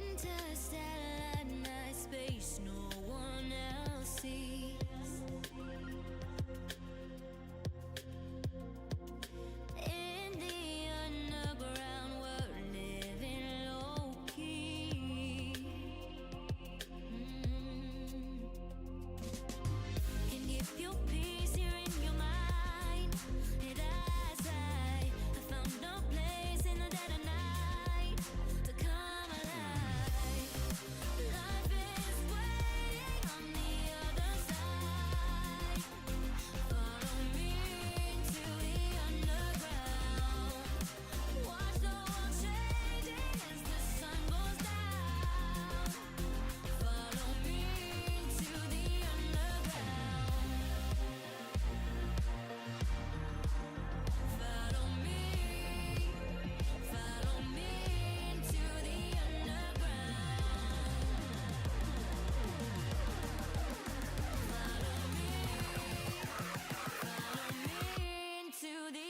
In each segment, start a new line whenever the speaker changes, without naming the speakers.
Interstellar night space, no one else sees. In the underground, we're living low key. Can give you peace here in your mind. And I found no place in the dead of night to come alive. Life is waiting on the other side. Follow me into the underground. Watch the world changing as the sun goes down. Follow me into the underground. Follow me into the underground. Follow me into the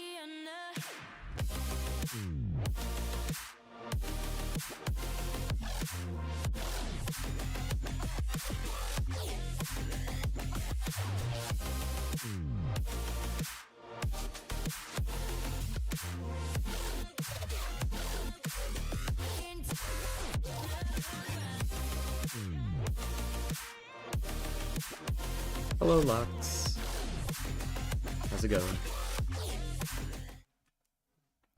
Hello, Lux. How's it going?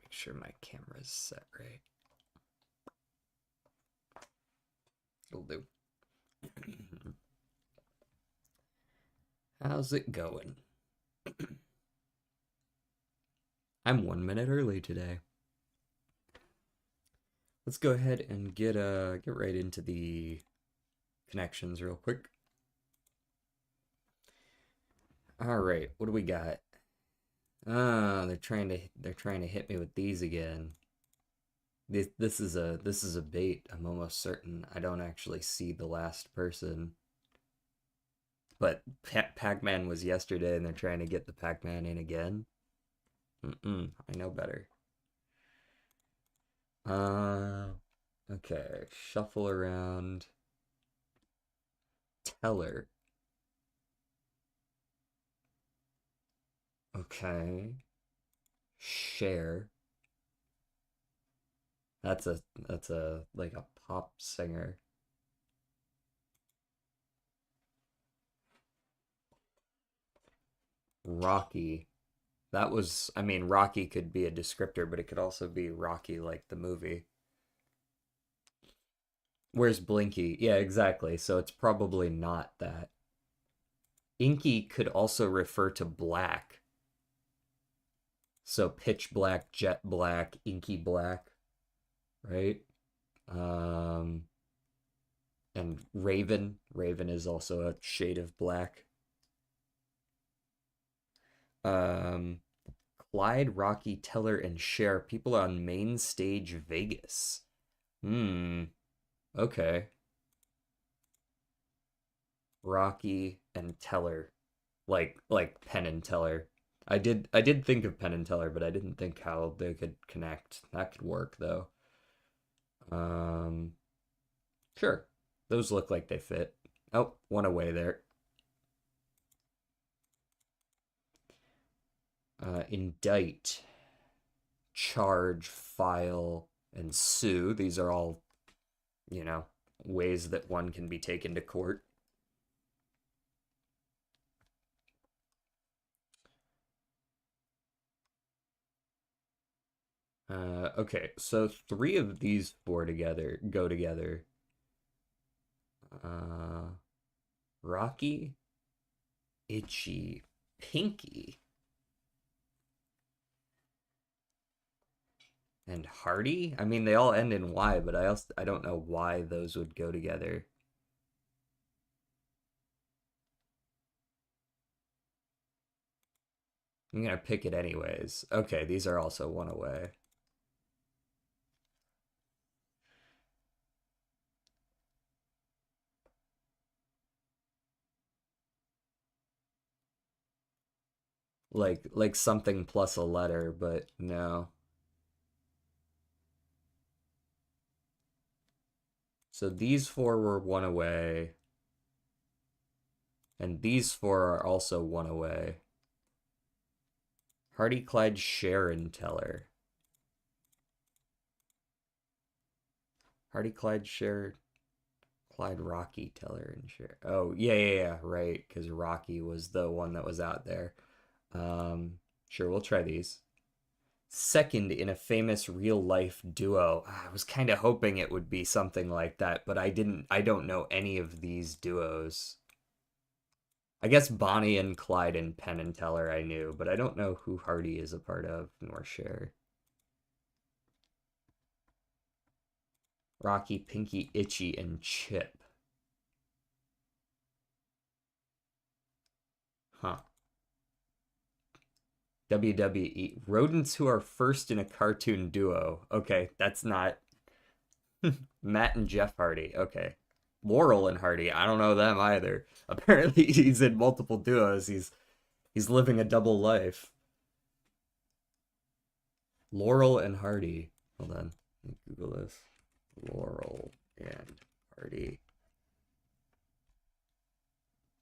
Make sure my camera's set right. It'll do. How's it going? I'm 1 minute early today. Let's go ahead and get right into the connections real quick. All right, what do we got? They're trying to hit me with these again. This is a bait. I'm almost certain. I don't actually see the last person. But Pac-Man was yesterday, and they're trying to get the Pac-Man in again. I know better. Okay, shuffle around. Teller. Okay. Share. That's a like a pop singer. Rocky. That was, I mean, Rocky could be a descriptor, but it could also be Rocky like the movie. Where's Blinky? Yeah, exactly. So it's probably not that. Inky could also refer to black. So pitch black, jet black, inky black, right? And Raven. Raven is also a shade of black. Clyde, Rocky, Teller, and Cher. People on Main Stage Vegas. Okay. Rocky and Teller. Like Penn and Teller. I did think of Penn and Teller, but I didn't think how they could connect. That could work though. Sure. Those look like they fit. Oh, one away there. Indict, charge, file, and sue. These are all, you know, ways that one can be taken to court. Okay, so 3 of these 4 together go together. Rocky, Itchy, Pinky, and Hardy. I mean, they all end in Y, but I don't know why those would go together. I'm gonna pick it anyways. Okay, these are also one away. Like something plus a letter, but no. So these four were one away. And these four are also one away. Hardy, Clyde, Sharon, Teller. Hardy, Clyde, Sharon, Clyde, Rocky, Teller, and Sharon. Oh, yeah, right. Because Rocky was the one that was out there. Sure, we'll try these. Second in a famous real life duo. I was kind of hoping it would be something like that, but I don't know any of these duos. I guess Bonnie and Clyde and Penn and Teller I knew, but I don't know who Hardy is a part of, nor Cher. Rocky, Pinky, Itchy, and Chip. Huh. WWE. Rodents who are first in a cartoon duo. Okay, that's not... Matt and Jeff Hardy. Okay. Laurel and Hardy. I don't know them either. Apparently he's in multiple duos. He's living a double life. Laurel and Hardy. Hold on. Let me Google this. Laurel and Hardy.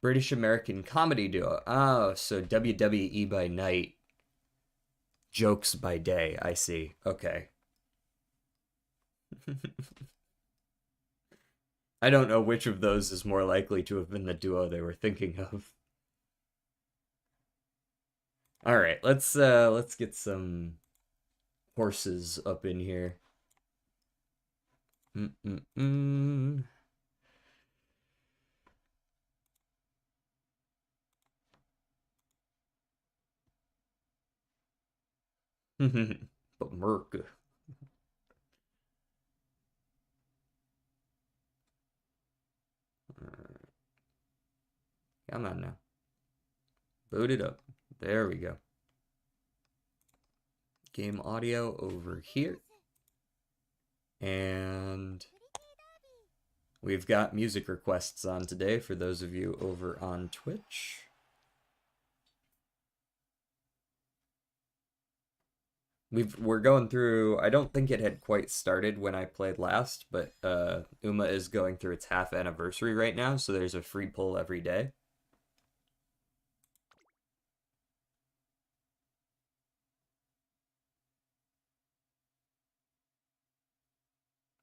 British American comedy duo. Oh, so WWE by night, jokes by day. I see. Okay. I don't know which of those is more likely to have been the duo they were thinking of. All right, let's get some horses up in here. But Merc. Come on now. Boot it up. There we go. Game audio over here. And we've got music requests on today for those of you over on Twitch. We're going through, I don't think it had quite started when I played last, but Uma is going through its half anniversary right now, so there's a free pull every day.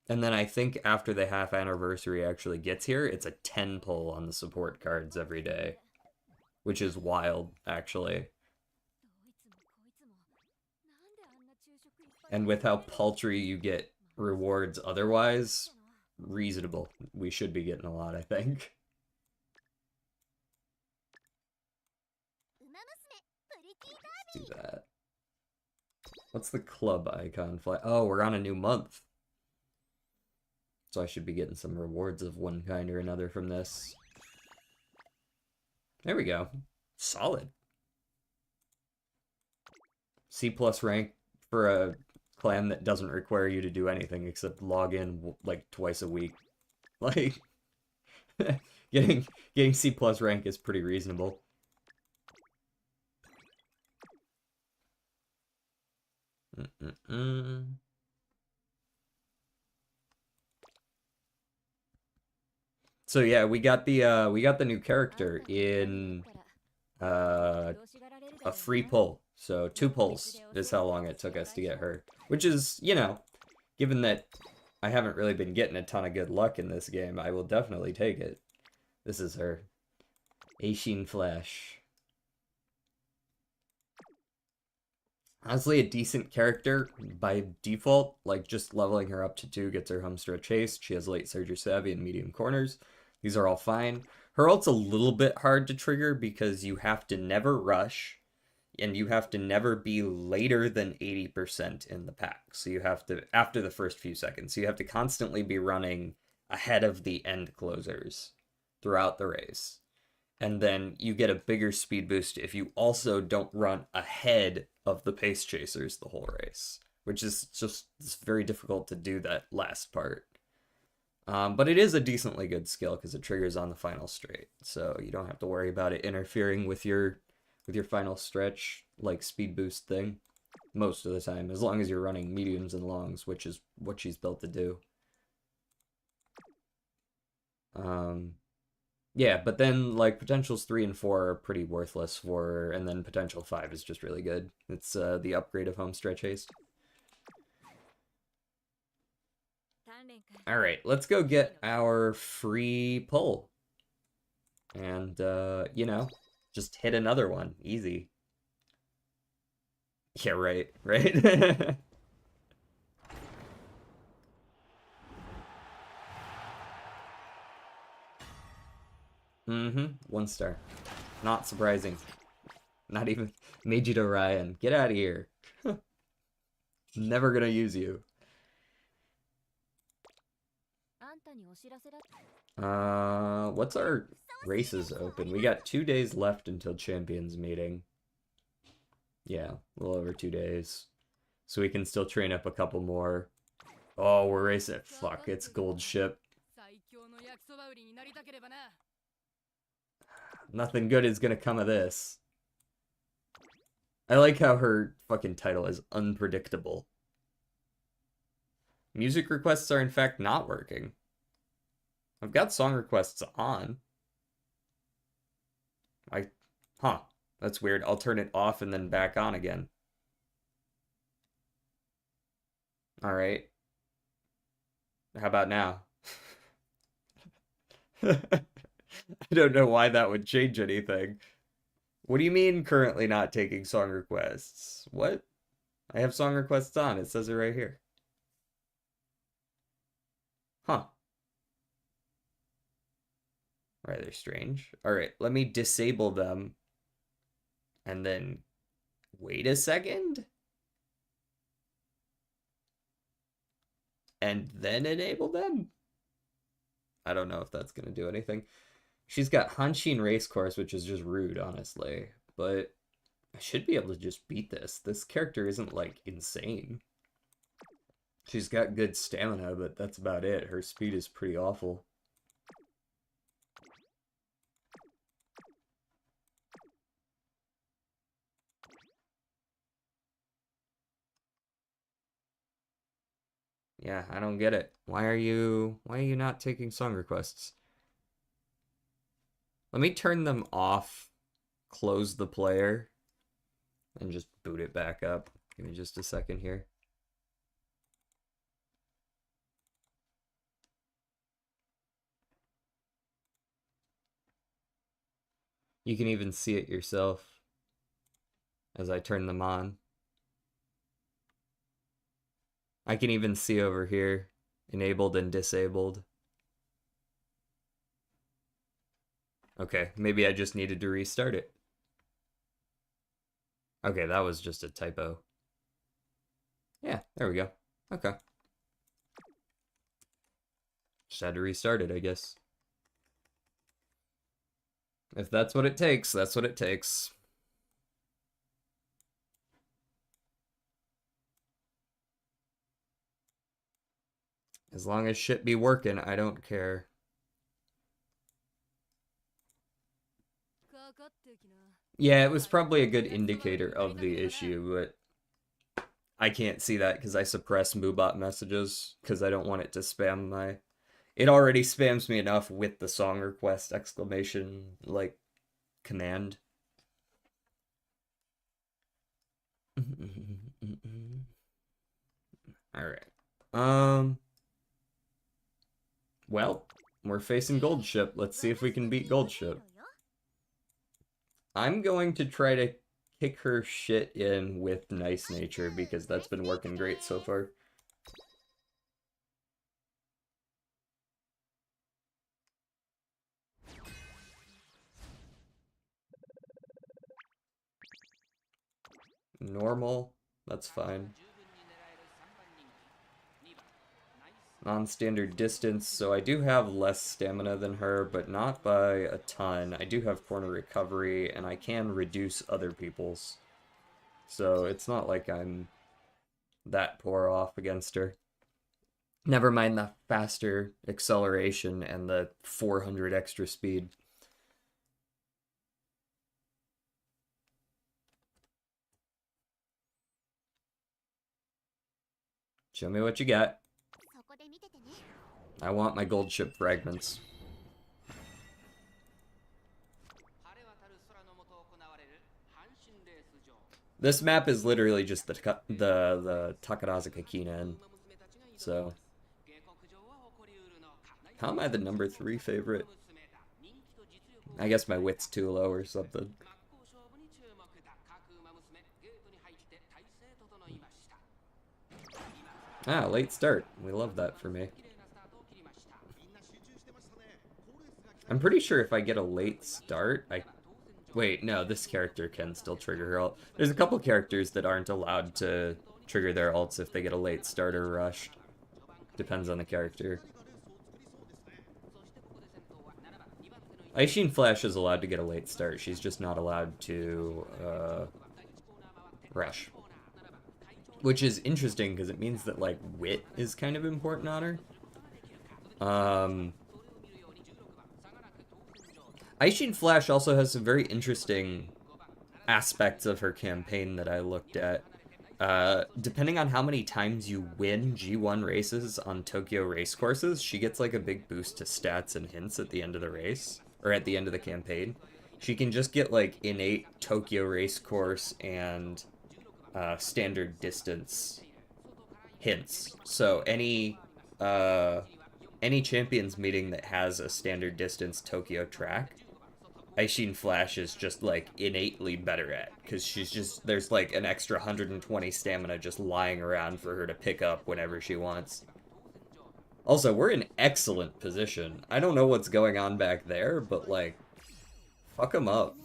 And then I think after the half anniversary actually gets here, it's a 10 pull on the support cards every day, which is wild, actually. And with how paltry you get rewards otherwise, reasonable. We should be getting a lot, I think. Let's do that. What's the club icon? Oh, we're on a new month. So I should be getting some rewards of one kind or another from this. There we go. Solid. C+ rank for a clan that doesn't require you to do anything except log in like twice a week. Like, getting C+ rank is pretty reasonable. So yeah, we got the new character in a free pull. So 2 pulls is how long it took us to get her. Which is, you know, given that I haven't really been getting a ton of good luck in this game, I will definitely take it. This is her. Aishin Flash. Honestly, a decent character by default. Like, just leveling her up to 2 gets her home stretch haste. She has late surge savvy and medium corners. These are all fine. Her ult's a little bit hard to trigger because you have to never rush, and you have to never be later than 80% in the pack. So you have to, after the first few seconds, so you have to constantly be running ahead of the end closers throughout the race. And then you get a bigger speed boost if you also don't run ahead of the pace chasers the whole race, which is just, it's very difficult to do that last part. But it is a decently good skill because it triggers on the final straight, so you don't have to worry about it interfering with your final stretch like speed boost thing most of the time, as long as you're running mediums and longs, which is what she's built to do. Yeah, but then like potentials 3 and 4 are pretty worthless for her, and then potential 5 is just really good. It's the upgrade of homestretch haste. All right, let's go get our free pull. And, you know, just hit another one. Easy. Yeah, right, right? Mm-hmm, 1 star. Not surprising. Not even Meiji to Ryan. Get out of here. Never gonna use you. What's our races open? We got 2 days left until Champions meeting. Yeah, a little over 2 days. So we can still train up a couple more. Oh, we're racing. Fuck, it's gold ship. Nothing good is gonna come of this. I like how her fucking title is unpredictable. Music requests are in fact not working. I've got song requests on. Huh, that's weird. I'll turn it off and then back on again. All right. How about now? I don't know why that would change anything. What do you mean currently not taking song requests? What? I have song requests on. It says it right here. Huh. Rather strange. All right, let me disable them and then wait a second and then enable them. I don't know if that's going to do anything. She's got Hanshin Race Course, which is just rude, honestly. But I should be able to just beat this. This character isn't, like, insane. She's got good stamina, but that's about it. Her speed is pretty awful. Yeah, I don't get it. Why are you not taking song requests? Let me turn them off, close the player, and just boot it back up. Give me just a second here. You can even see it yourself as I turn them on. I can even see over here, enabled and disabled. Okay, maybe I just needed to restart it. Okay, that was just a typo. Yeah, there we go. Okay. Just had to restart it, I guess. If that's what it takes, that's what it takes. As long as shit be working, I don't care. Yeah, it was probably a good indicator of the issue, but I can't see that because I suppress Moobot messages because I don't want it to spam my... It already spams me enough with the song request exclamation, like, command. Alright. Well, we're facing Gold Ship. Let's see if we can beat Gold Ship. I'm going to try to kick her shit in with Nice Nature because that's been working great so far. Normal, that's fine. Non-standard distance, so I do have less stamina than her, but not by a ton. I do have corner recovery, and I can reduce other people's. So it's not like I'm that poor off against her. Never mind the faster acceleration and the 400 extra speed. Show me what you got. I want my gold ship fragments. This map is literally just the Takarazuka Kinen. So, how am I the number 3 favorite? I guess my wit's too low or something. Ah, late start. We love that for me. I'm pretty sure if I get a late start, Wait, no, this character can still trigger her ult. There's a couple characters that aren't allowed to trigger their ults if they get a late start or rushed. Depends on the character. Aishin Flash is allowed to get a late start. She's just not allowed to rush. Which is interesting because it means that, like, wit is kind of important on her. Aishin Flash also has some very interesting aspects of her campaign that I looked at. Depending on how many times you win G1 races on Tokyo race courses, she gets like a big boost to stats and hints at the end of the race, or at the end of the campaign. She can just get like innate Tokyo race course and standard distance hints. So any champions meeting that has a standard distance Tokyo track, Aishin Flash is just, like, innately better at, because there's, like, an extra 120 stamina just lying around for her to pick up whenever she wants. Also, we're in excellent position. I don't know what's going on back there, but, like, fuck them up.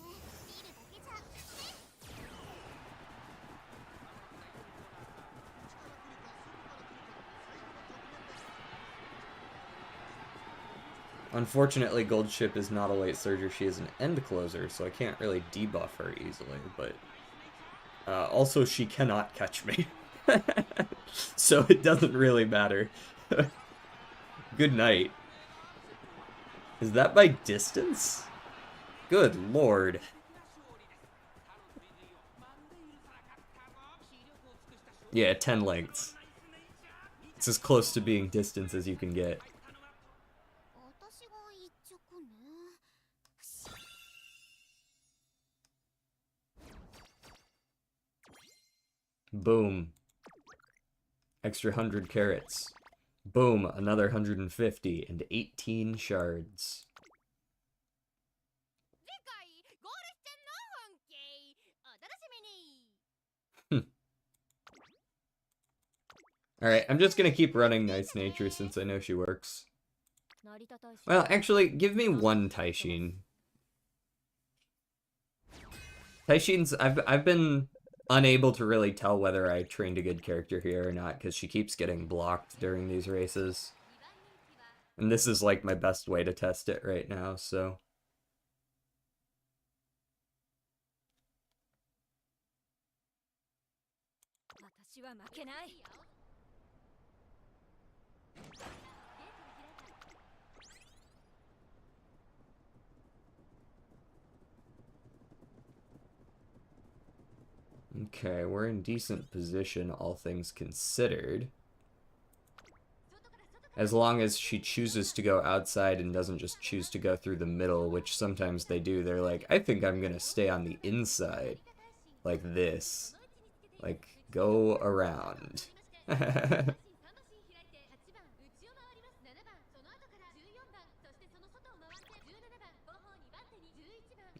Unfortunately, Gold Ship is not a late surger, she is an end closer, so I can't really debuff her easily, but... also, she cannot catch me. So it doesn't really matter. Good night. Is that by distance? Good lord. Yeah, 10 lengths. It's as close to being distance as you can get. Boom. Extra 100 carrots. Boom, another 150 and 18 shards. Alright, I'm just gonna keep running Nice Nature since I know she works. Well, actually, give me one Taishin. Taishin's... I've been unable to really tell whether I trained a good character here or not, because she keeps getting blocked during these races. And this is, like, my best way to test it right now, so... Okay, we're in decent position, all things considered. As long as she chooses to go outside and doesn't just choose to go through the middle, which sometimes they do. They're like, I think I'm gonna stay on the inside. Like this. Like, go around.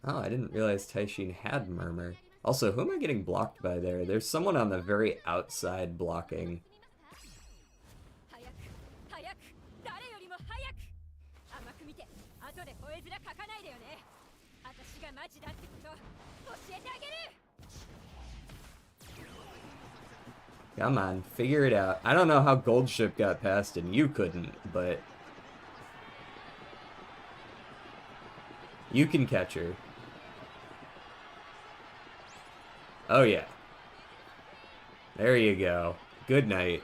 Oh, I didn't realize Taishin had Murmur. Also, who am I getting blocked by there? There's someone on the very outside blocking. Come on, figure it out. I don't know how Gold Ship got past and you couldn't, but... you can catch her. Oh yeah. There you go. Good night.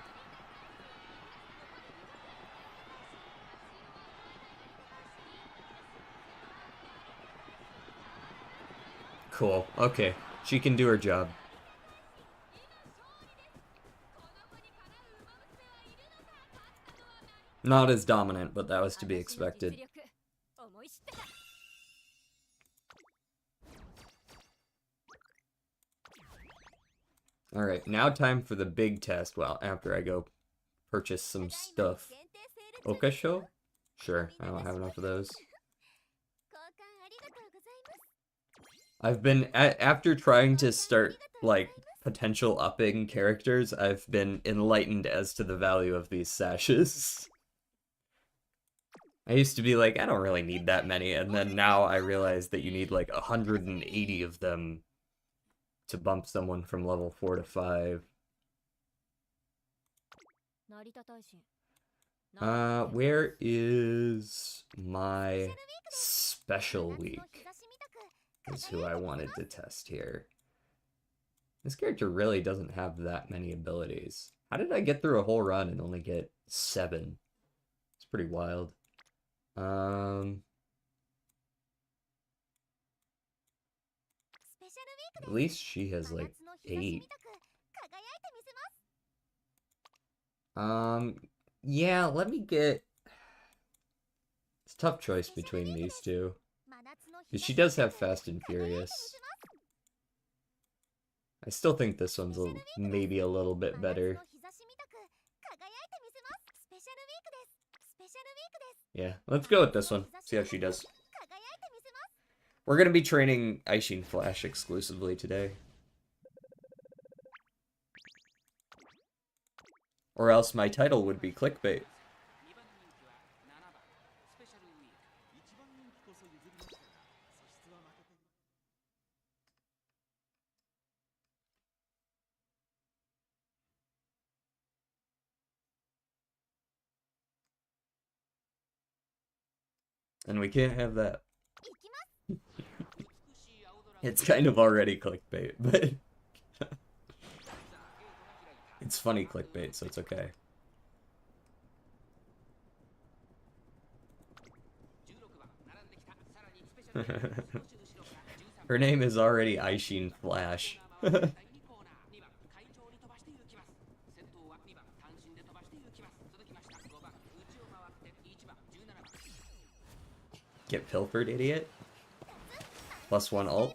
Cool. Okay. She can do her job. Not as dominant, but that was to be expected. Alright, now time for the big test. Well, after I go purchase some stuff. Okasho? Sure, I don't have enough of those. I've been, after trying to start, like, potential upping characters, I've been enlightened as to the value of these sashes. I used to be like, I don't really need that many, and then now I realize that you need like 180 of them to bump someone from level 4 to 5. Where is my special week? Is who I wanted to test here. This character really doesn't have that many abilities. How did I get through a whole run and only get 7? It's pretty wild. At least she has like 8. Yeah, let me get... It's a tough choice between these two. Because she does have Fast and Furious. I still think this one's maybe a little bit better. Yeah, let's go with this one. See how she does. We're going to be training Aishin Flash exclusively today. Or else my title would be clickbait. And we can't have that. It's kind of already clickbait, but... It's funny clickbait, so it's okay. Her name is already Aishin Flash. Get pilfered, idiot. +1 ult.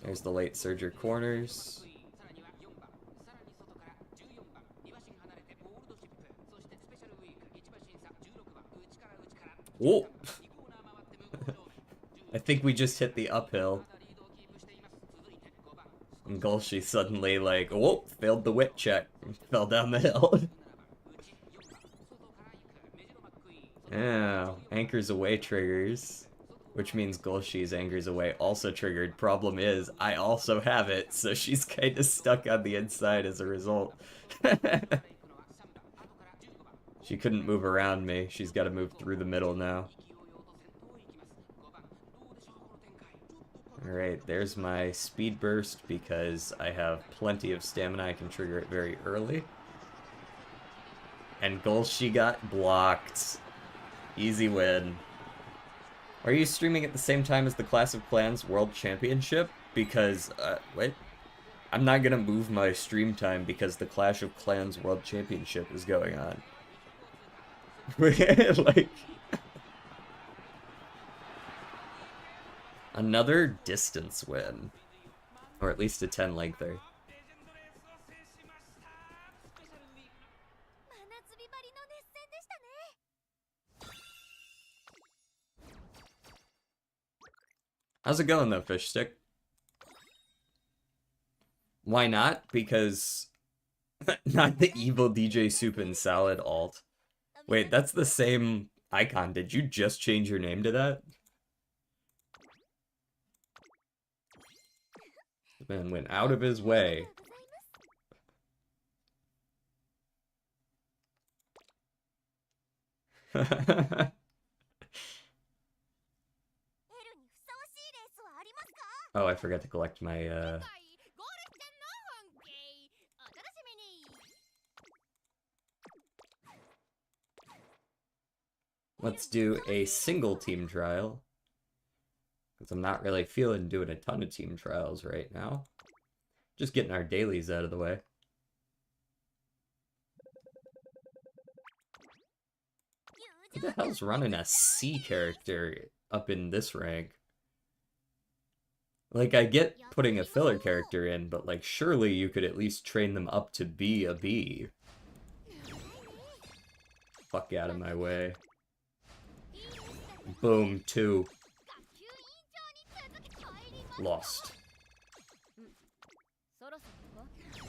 There's the late surger corners. Whoa! I think we just hit the uphill. And Golshi suddenly like, whoa, failed the whip check. Fell down the hill. Yeah, anchors away triggers. Which means Golshi's anchors away also triggered. Problem is, I also have it, so she's kinda stuck on the inside as a result. She couldn't move around me. She's gotta move through the middle now. Alright, there's my speed burst because I have plenty of stamina. I can trigger it very early. And Golshi got blocked. Easy win. Are you streaming at the same time as the Clash of Clans World Championship? Because, what? I'm not gonna move my stream time because the Clash of Clans World Championship is going on. Like... Another distance win. Or at least a 10 lengther. How's it going though, Fish Stick? Why not? Because... not the evil DJ Soup and Salad alt. Wait, that's the same icon. Did you just change your name to that? The man went out of his way. Oh, I forgot to collect my, Let's do a single team trial. Because I'm not really feeling doing a ton of team trials right now. Just getting our dailies out of the way. Who the hell's running a C character up in this rank? Like, I get putting a filler character in, but, like, surely you could at least train them up to be a B. Fuck out of my way. Boom, 2. Lost.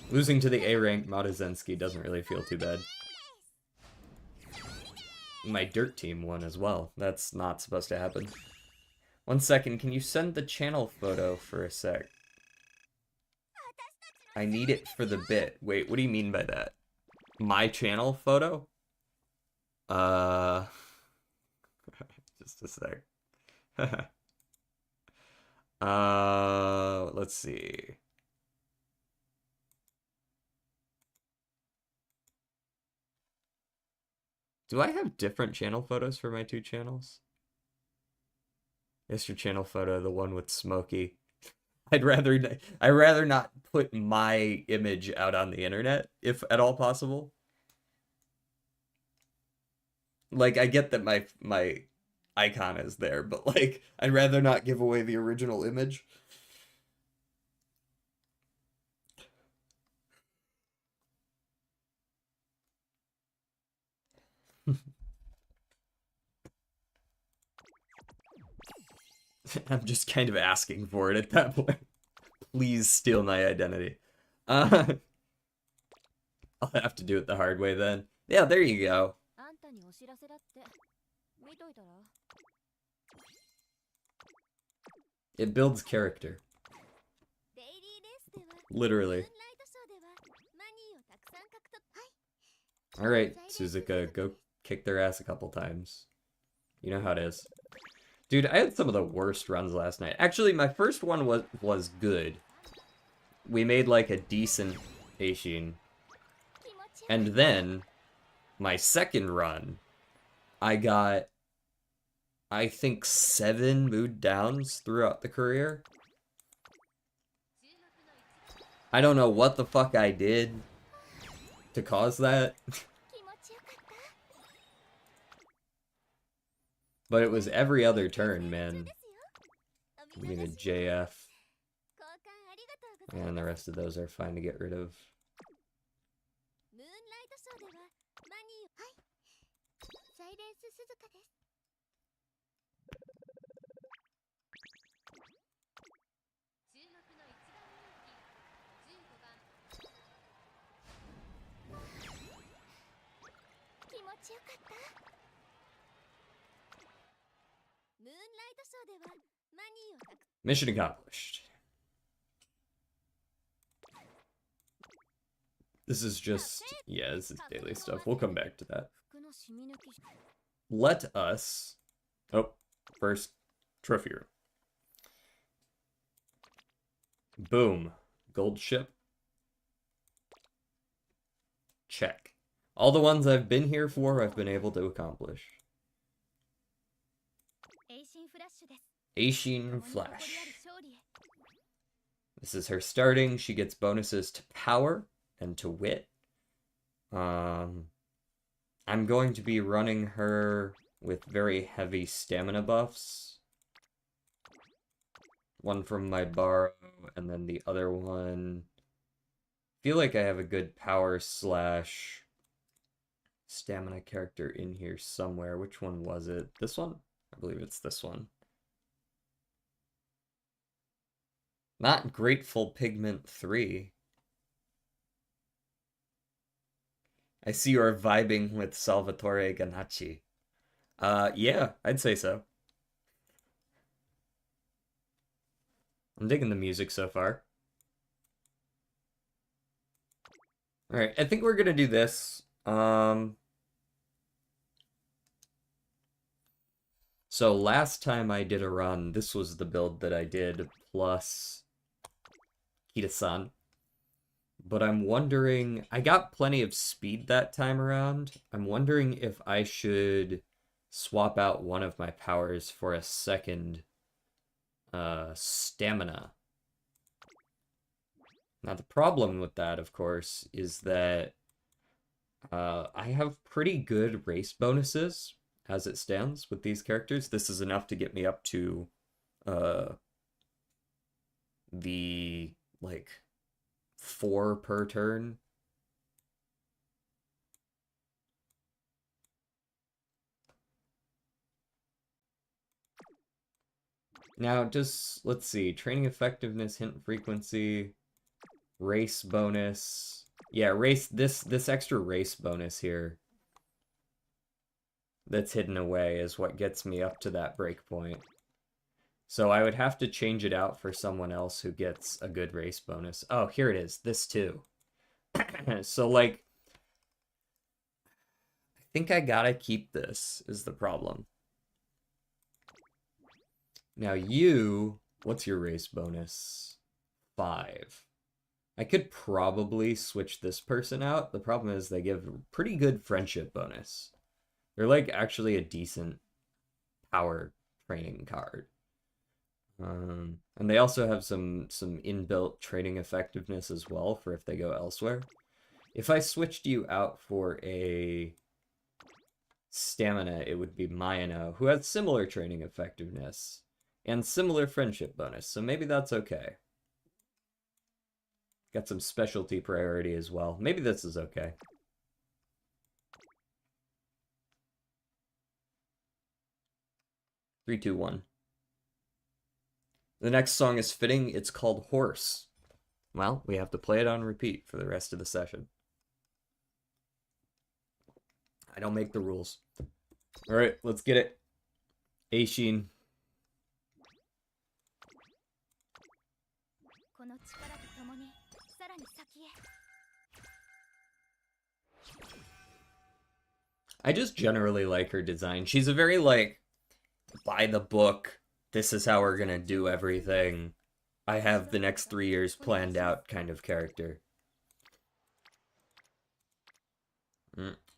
Losing to the A rank Matuzensky doesn't really feel too bad. My dirt team won as well. That's not supposed to happen. 1 second, can you send the channel photo for a sec? I need it for the bit. Wait, what do you mean by that? My channel photo? Just a sec. Let's see. Do I have different channel photos for my 2 channels? Yes, your channel photo, the one with Smokey. I'd rather not put my image out on the internet, if at all possible. Like, I get that my icon is there, but, like, I'd rather not give away the original image. I'm just kind of asking for it at that point. Please steal my identity. I'll have to do it the hard way then. Yeah, there you go. It builds character. Literally. Alright, Suzuka, go kick their ass a couple times. You know how it is. Dude, I had some of the worst runs last night. Actually, my first one was good. We made like a decent Eishin. And then, my second run, I got, I think, 7 mood downs throughout the career. I don't know what the fuck I did to cause that. But it was every other turn, man. Give me the JF. And the rest of those are fine to get rid of. Mission accomplished. This is just, yeah, this is daily stuff. We'll come back to that. Let us, oh, first trophy room. Boom. Gold ship. Check. All the ones I've been here for, I've been able to accomplish. Eishin Flash. This is her starting. She gets bonuses to power and to wit. I'm going to be running her with very heavy stamina buffs. One from my borrow, and then the other one. I feel like I have a good power slash stamina character in here somewhere. Which one was it? This one? I believe it's this one. Not Grateful Pigment 3. I see you're vibing with Salvatore Ganacci. Yeah, I'd say so. I'm digging the music so far. Alright, I think we're gonna do this. So last time I did a run, this was the build that I did, plus Kita-san. But I'm wondering, I got plenty of speed that time around. I'm wondering if I should swap out one of my powers for a second stamina. Now the problem with that, of course, is that I have pretty good race bonuses, as it stands with these characters. This is enough to get me up to the like 4 per turn. Now, just let's see, training effectiveness, hint frequency, race bonus. Yeah, race this extra race bonus here that's hidden away is what gets me up to that breakpoint. So I would have to change it out for someone else who gets a good race bonus. Oh, here it is. This too. So, like, I think I gotta keep this is the problem. Now you, what's your race bonus? 5. I could probably switch this person out. The problem is they give a pretty good friendship bonus. They're like actually a decent power training card. And they also have some inbuilt training effectiveness as well for if they go elsewhere. If I switched you out for a stamina, it would be Mayano, who has similar training effectiveness and similar friendship bonus, so maybe that's okay. Got some specialty priority as well. Maybe this is okay. Three, two, one. The next song is fitting. It's called Horse. Well, we have to play it on repeat for the rest of the session. I don't make the rules. All right, let's get it. Eishin. I just generally like her design. She's a very, like, by the book, this is how we're gonna do everything. I have the next 3 years planned out kind of character.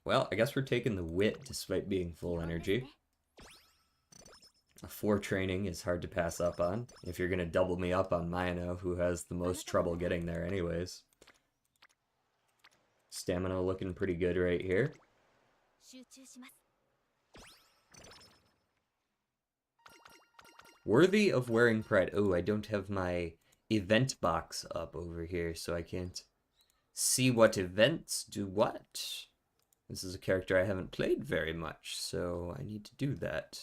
Well, I guess we're taking the wit despite being full energy. A 4 training is hard to pass up on if you're gonna double me up on Mayano, who has the most trouble getting there anyways. Stamina looking pretty good right here. Worthy of wearing pride. Oh, I don't have my event box up over here, so I can't see what events do what. This is a character I haven't played very much, so I need to do that.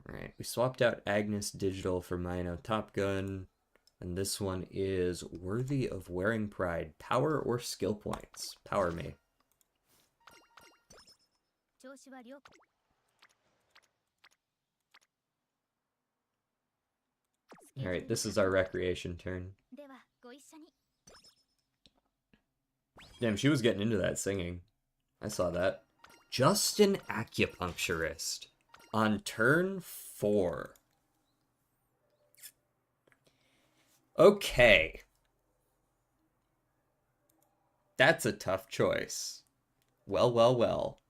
Alright, we swapped out Agnes Digital for Mayano Top Gun, and this one is Worthy of Wearing Pride. Power or skill points? Power me. Alright, this is our recreation turn. Damn, she was getting into that singing. I saw that. Just an acupuncturist. On turn 4. Okay. That's a tough choice. Well, well, well.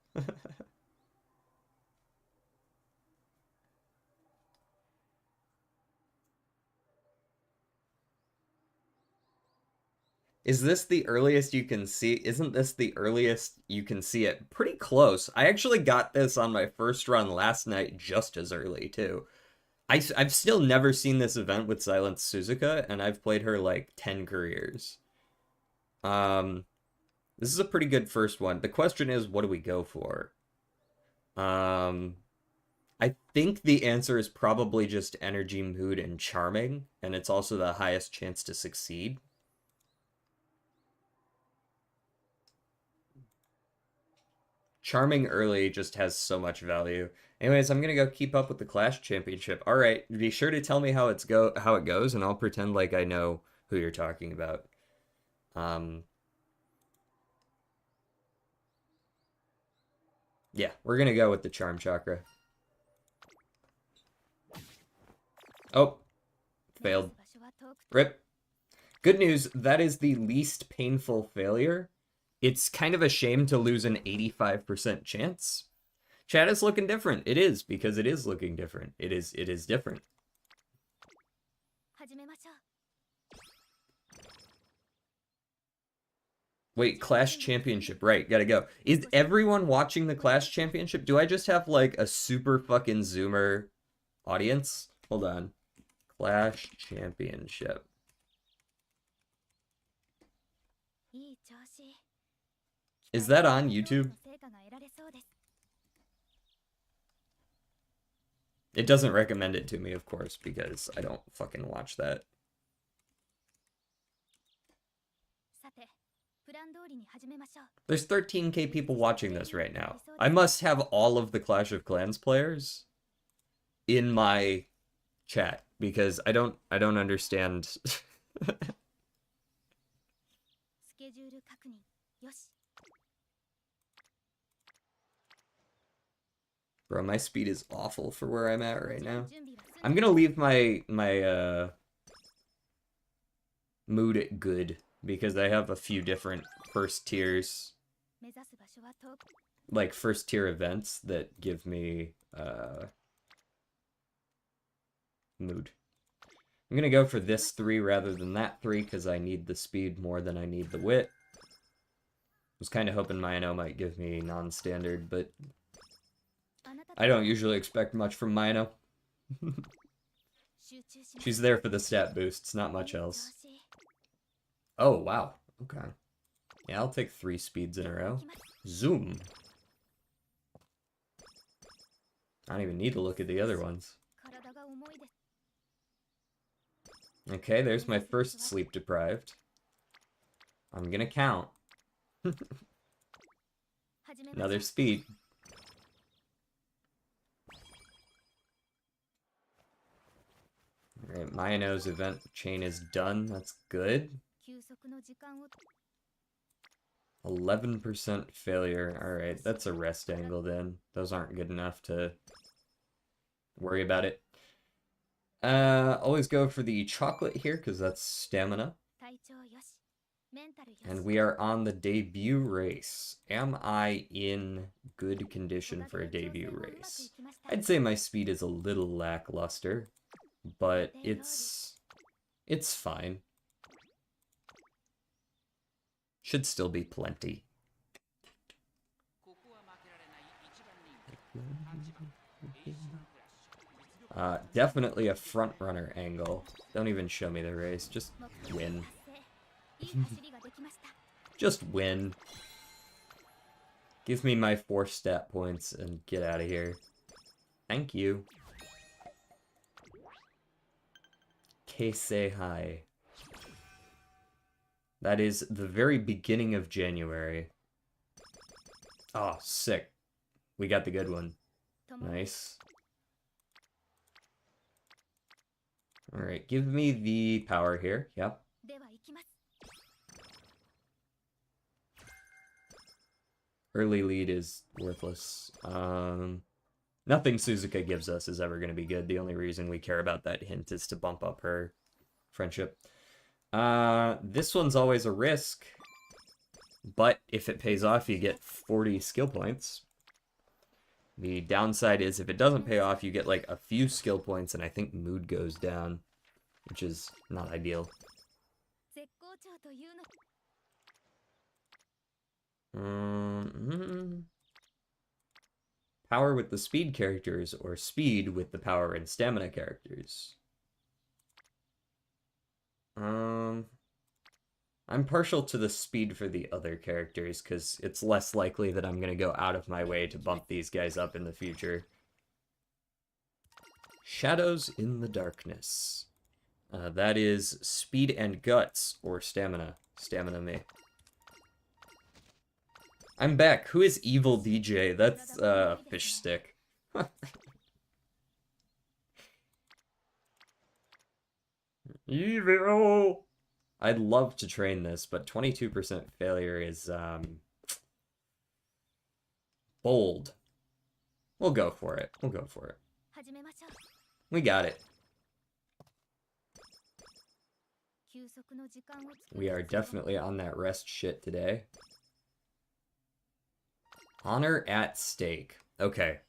Is this the earliest you can see? Isn't this the earliest you can see it? Pretty close. I actually got this on my first run last night just as early, too. I've still never seen this event with Silence Suzuka, and I've played her like 10 careers. This is a pretty good first one. The question is, what do we go for? I think the answer is probably just energy, mood, and charming, and it's also the highest chance to succeed. Charming early just has so much value. Anyways, I'm gonna go keep up with the Clash Championship. All right, be sure to tell me how it goes, and I'll pretend like I know who you're talking about. Yeah, we're gonna go with the Charm Chakra. Oh, failed. Rip. Good news, that is the least painful failure. It's kind of a shame to lose an 85% chance. Chat is looking different. It is, because it is looking different. It is different. Wait, Clash Championship, right, gotta go. Is everyone watching the Clash Championship? Do I just have, like, a super fucking Zoomer audience? Hold on. Clash Championship.
いい調子。
Is that on YouTube?
成果が得られそうです。
It doesn't recommend it to me, of course, because I don't fucking watch that.
さて、プラン通りに始めましょう。
There's 13k people watching this right now. I must have all of the Clash of Clans players in my chat because I don't understand.
スケジュール確認。よし。
Bro, my speed is awful for where I'm at right now. I'm gonna leave my mood at good because I have a few different first tiers,
目指す場所は遠く。
like first tier events that give me mood. I'm gonna go for this 3 rather than that 3 because I need the speed more than I need the wit. Was kind of hoping Mino might give me non-standard, but I don't usually expect much from Mino.
集中します。
She's there for the stat boosts, not much else. Oh, wow. Okay. Yeah, I'll take 3 speeds in a row. Zoom. I don't even need to look at the other ones.
体が重いです。
Okay, there's my first sleep deprived. I'm gonna count.
始めましょう。
Another speed. Alright, Mayano's event chain is done. That's good.
休息の時間を。
11% failure. Alright, that's a rest angle then. Those aren't good enough to worry about it. Always go for the chocolate here, because that's stamina.
体調よし。メンタルよし。
And we are on the debut race. Am I in good condition for a debut race? I'd say my speed is a little lackluster, but it's fine. Should still be plenty. Definitely a front runner angle. Don't even show me the race. Just win.
いい走りができました。
Just win. Give me my 4 stat points and get out of here. Thank you. Keisei. That is the very beginning of January. Oh, sick. We got the good one. Nice. Alright, give me the power here. Yep.
では行きます。
Early lead is worthless. Nothing Suzuka gives us is ever going to be good. The only reason we care about that hint is to bump up her friendship. This one's always a risk, but if it pays off, you get 40 skill points. The downside is if it doesn't pay off, you get like a few skill points, and I think mood goes down, which is not ideal.
絶好調というの。
Power with the speed characters, or speed with the power and stamina characters. I'm partial to the speed for the other characters, because it's less likely that I'm going to go out of my way to bump these guys up in the future. Shadows in the Darkness. That is speed and guts, or stamina. Stamina me. I'm back. Who is Evil DJ? That's, Fish Stick. Evil! I'd love to train this, but 22% failure is, bold. We'll go for it. We'll go for it.
始めましょう。
We got it.
休息の時間を作る
We are
必要が
definitely on that rest shit today. Honor at stake. Okay.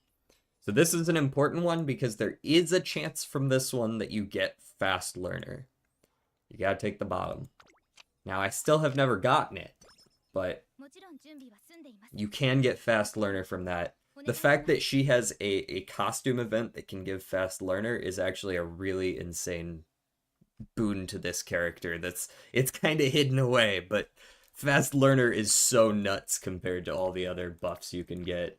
So this is an important one because there is a chance from this one that you get fast learner. You gotta take the bottom. Now, I still have never gotten it, but
もちろん準備は済んでいます。
you can get fast learner from that. The fact that she has a costume event that can give fast learner is actually a really insane boon to this character. It's kind of hidden away, but fast learner is so nuts compared to all the other buffs you can get.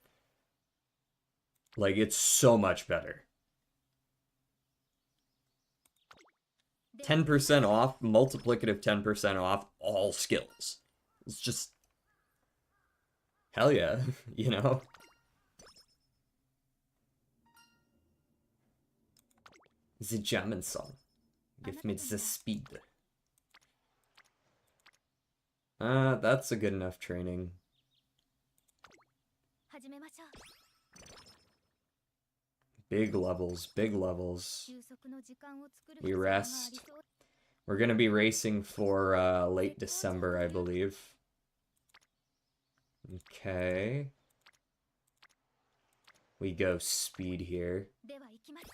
Like, it's so much better. 10% off, multiplicative 10% off all skills. It's just, hell yeah, you know? The German song. Give me the speed. That's a good enough training.
始めましょう。
Big levels, big levels.
休息の時間を作る
We
必要があり
rest.
そう。
We're gonna be racing for late December, I believe. Okay. We go speed here.
では行きます。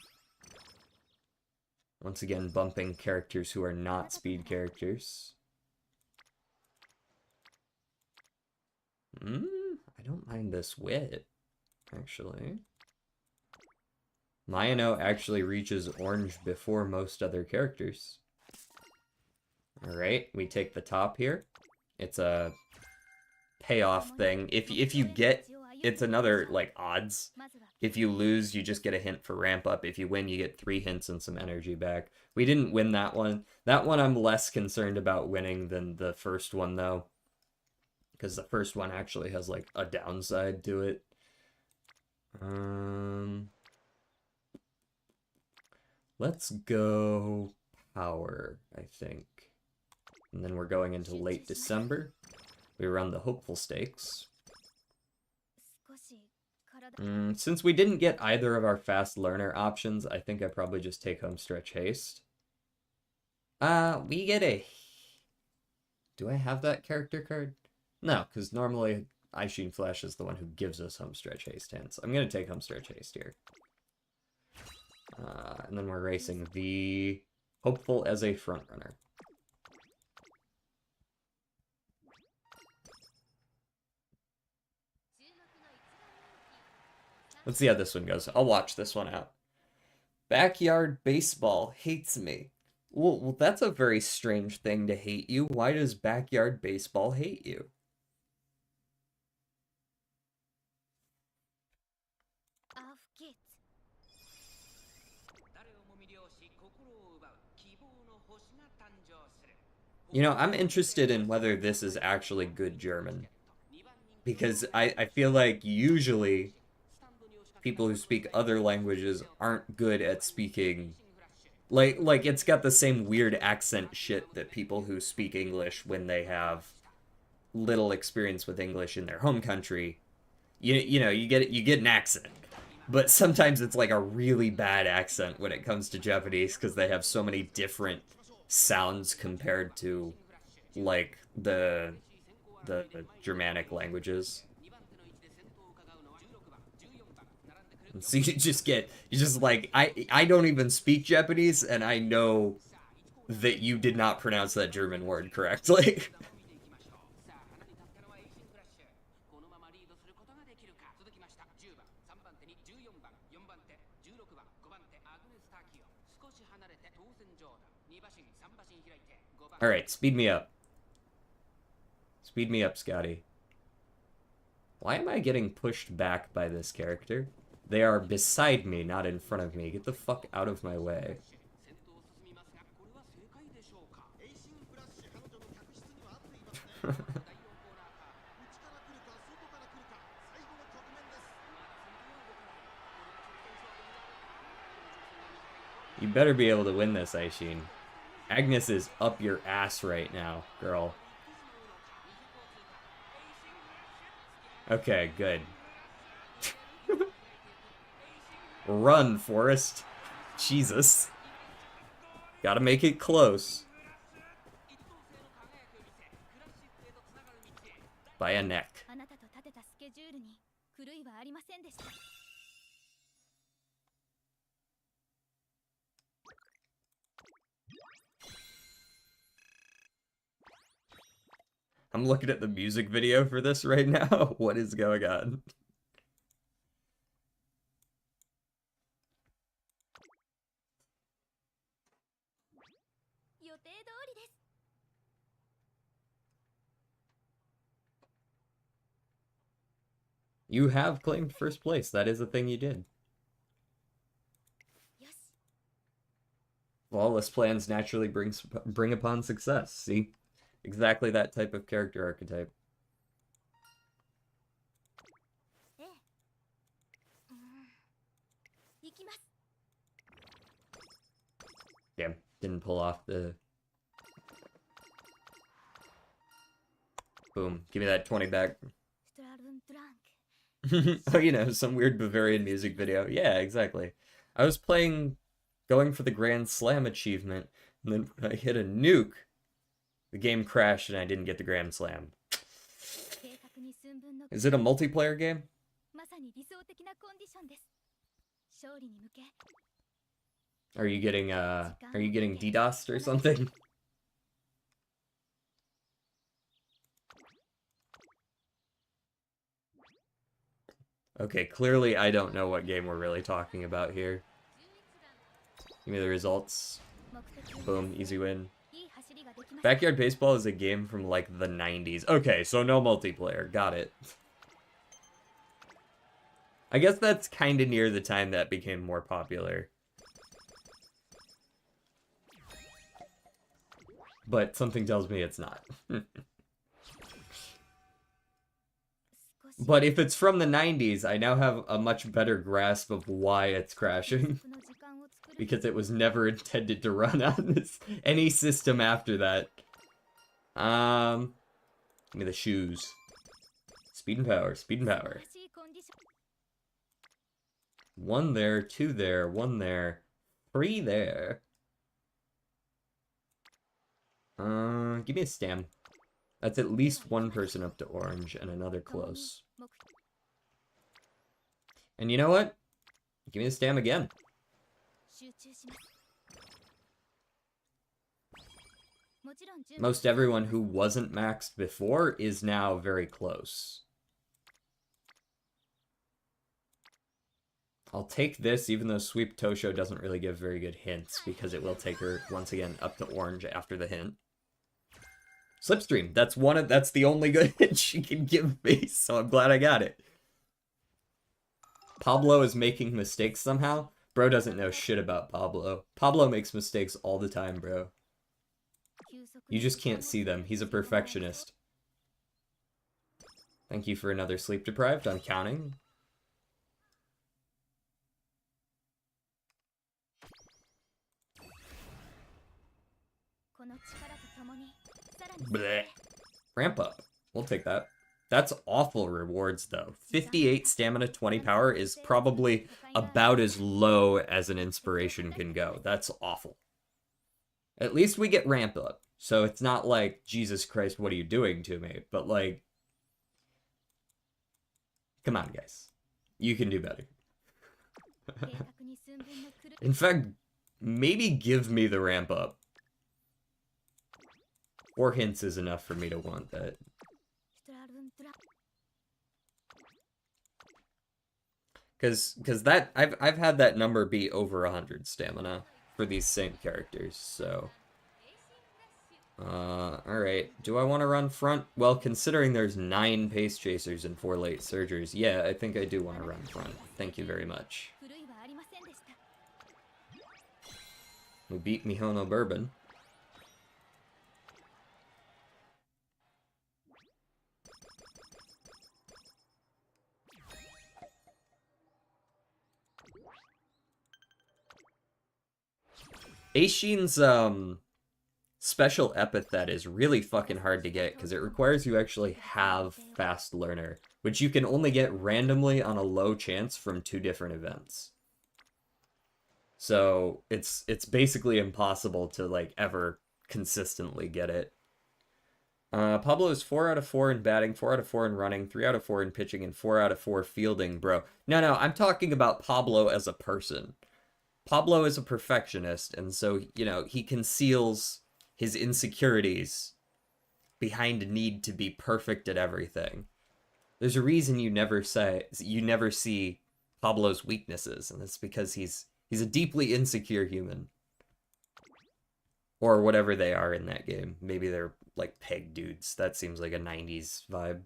Once again, bumping characters who are not speed characters. I don't mind this wit, actually. Mayano actually reaches orange before most other characters. Alright, we take the top here. It's a payoff thing. If you get, it's another, like, odds. If you lose, you just get a hint for ramp up. If you win, you get 3 hints and some energy back. We didn't win that one. That one I'm less concerned about winning than the first one, though. Because the first one actually has, like, a downside to it. Let's go power, I think. And then we're going into late December. We run the hopeful stakes.
少し体
Since we didn't get either of our fast learner options, I think I probably just take home stretch haste. We get a... Do I have that character card? No, because normally Aishin Flash is the one who gives us home stretch haste hints. I'm going to take home stretch haste here. And then we're racing the hopeful as a front runner. Let's see how this one goes. I'll watch this one out. Backyard baseball hates me. Well, that's a very strange thing to hate you. Why does backyard baseball hate you?
Off kids.
You know, I'm interested in whether this is actually good German. Because I feel like usually people who speak other languages aren't good at speaking... Like it's got the same weird accent shit that people who speak English when they have little experience with English in their home country. You know, you get an accent. But sometimes it's like a really bad accent when it comes to Japanese because they have so many different sounds compared to like the Germanic languages. And so you just like, I don't even speak Japanese and I know that you did not pronounce that German word correctly. Alright, speed me up. Speed me up, Scotty. Why am I getting pushed back by this character? They are beside me, not in front of me. Get the fuck out of my way. You better be able to win this, Aishin. Agnes is up your ass right now, girl. Okay, good. Run, Forrest. Jesus. Gotta make it close. By a neck.
あなたと立てたスケジュールに狂いはありませんでした。
I I'm looking at the music video for this right now. What is going on? You have claimed first place. That is a thing you did. Flawless plans naturally bring upon success. See? Exactly that type of character archetype. Damn, didn't pull off the... Boom, give me that 20 back. Oh, you know, some weird Bavarian music video. Yeah, exactly. I was going for the Grand Slam achievement, and then when I hit a nuke, the game crashed and I didn't get the Grand Slam. Is it a multiplayer game? Are you getting DDoSed or something? Okay, clearly I don't know what game we're really talking about here. Give me the results. Boom, easy win. Backyard Baseball is a game from like the 90s. Okay, so no multiplayer. Got it. I guess that's kind of near the time that became more popular. But something tells me it's not. But if it's from the 90s, I now have a much better grasp of why it's crashing. Because it was never intended to run on any system after that. Give me the shoes. Speed and power, speed and power. 1 there, 2 there, 1 there, 3 there. Give me a stam. That's at least 1 person up to orange and another close. And you know what? Give me the stam again. Most everyone who wasn't maxed before is now very close. I'll take this, even though Sweep Tosho doesn't really give very good hints, because it will take her, once again, up to orange after the hint. Slipstream, that's the only good hint she can give me, so I'm glad I got it. Pablo is making mistakes somehow. Bro doesn't know shit about Pablo. Pablo makes mistakes all the time, bro. You just can't see them. He's a perfectionist. Thank you for another sleep deprived. I'm counting. Blech. Ramp up. We'll take that. That's awful rewards, though. 58 stamina, 20 power is probably about as low as an inspiration can go. That's awful. At least we get ramp up. So it's not like, Jesus Christ, what are you doing to me? But like, come on, guys. You can do better. In fact, maybe give me the ramp up. 4 hints is enough for me to want that. Because that I've had that number be over 100 stamina for these same characters, so alright. Do I want to run front? Well, considering there's 9 pace chasers and 4 late surgers, yeah, I think I do want to run front. Thank you very much. We beat Mihono Bourbon. Aishin's special epithet is really fucking hard to get because it requires you actually have fast learner, which you can only get randomly on a low chance from 2 different events. So it's basically impossible to like ever consistently get it. Pablo is 4 out of 4 in batting, 4 out of 4 in running, 3 out of 4 in pitching, and 4 out of 4 fielding, bro. No, I'm talking about Pablo as a person. Pablo is a perfectionist, and so, you know, he conceals his insecurities behind a need to be perfect at everything. There's a reason you never see Pablo's weaknesses, and it's because he's a deeply insecure human. Or whatever they are in that game. Maybe they're like peg dudes. That seems like a 90s vibe.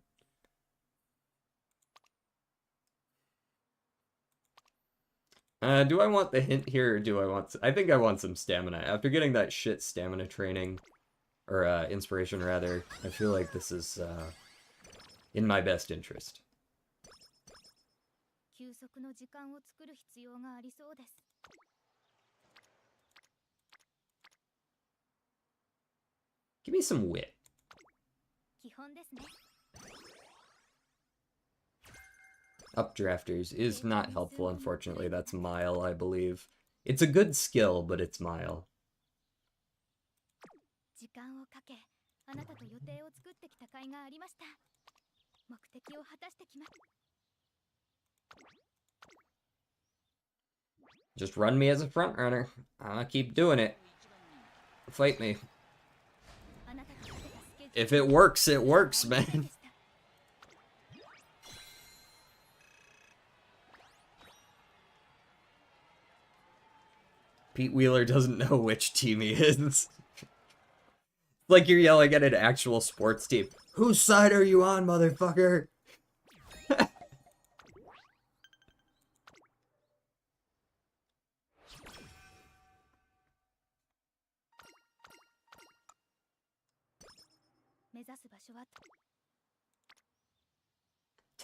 Do I want the hint here, or do I want... I think I want some stamina. After getting that shit stamina training, or inspiration rather, I feel like this is in my best interest. Give me some wit. Updrafters is not helpful, unfortunately. That's Mile, I believe. It's a good skill, but it's Mile. Just run me as a front runner. I'll keep doing it. Fight me. If it works, man. Pete Wheeler doesn't know which team he is. Like you're yelling at an actual sports team. Whose side are you on, motherfucker?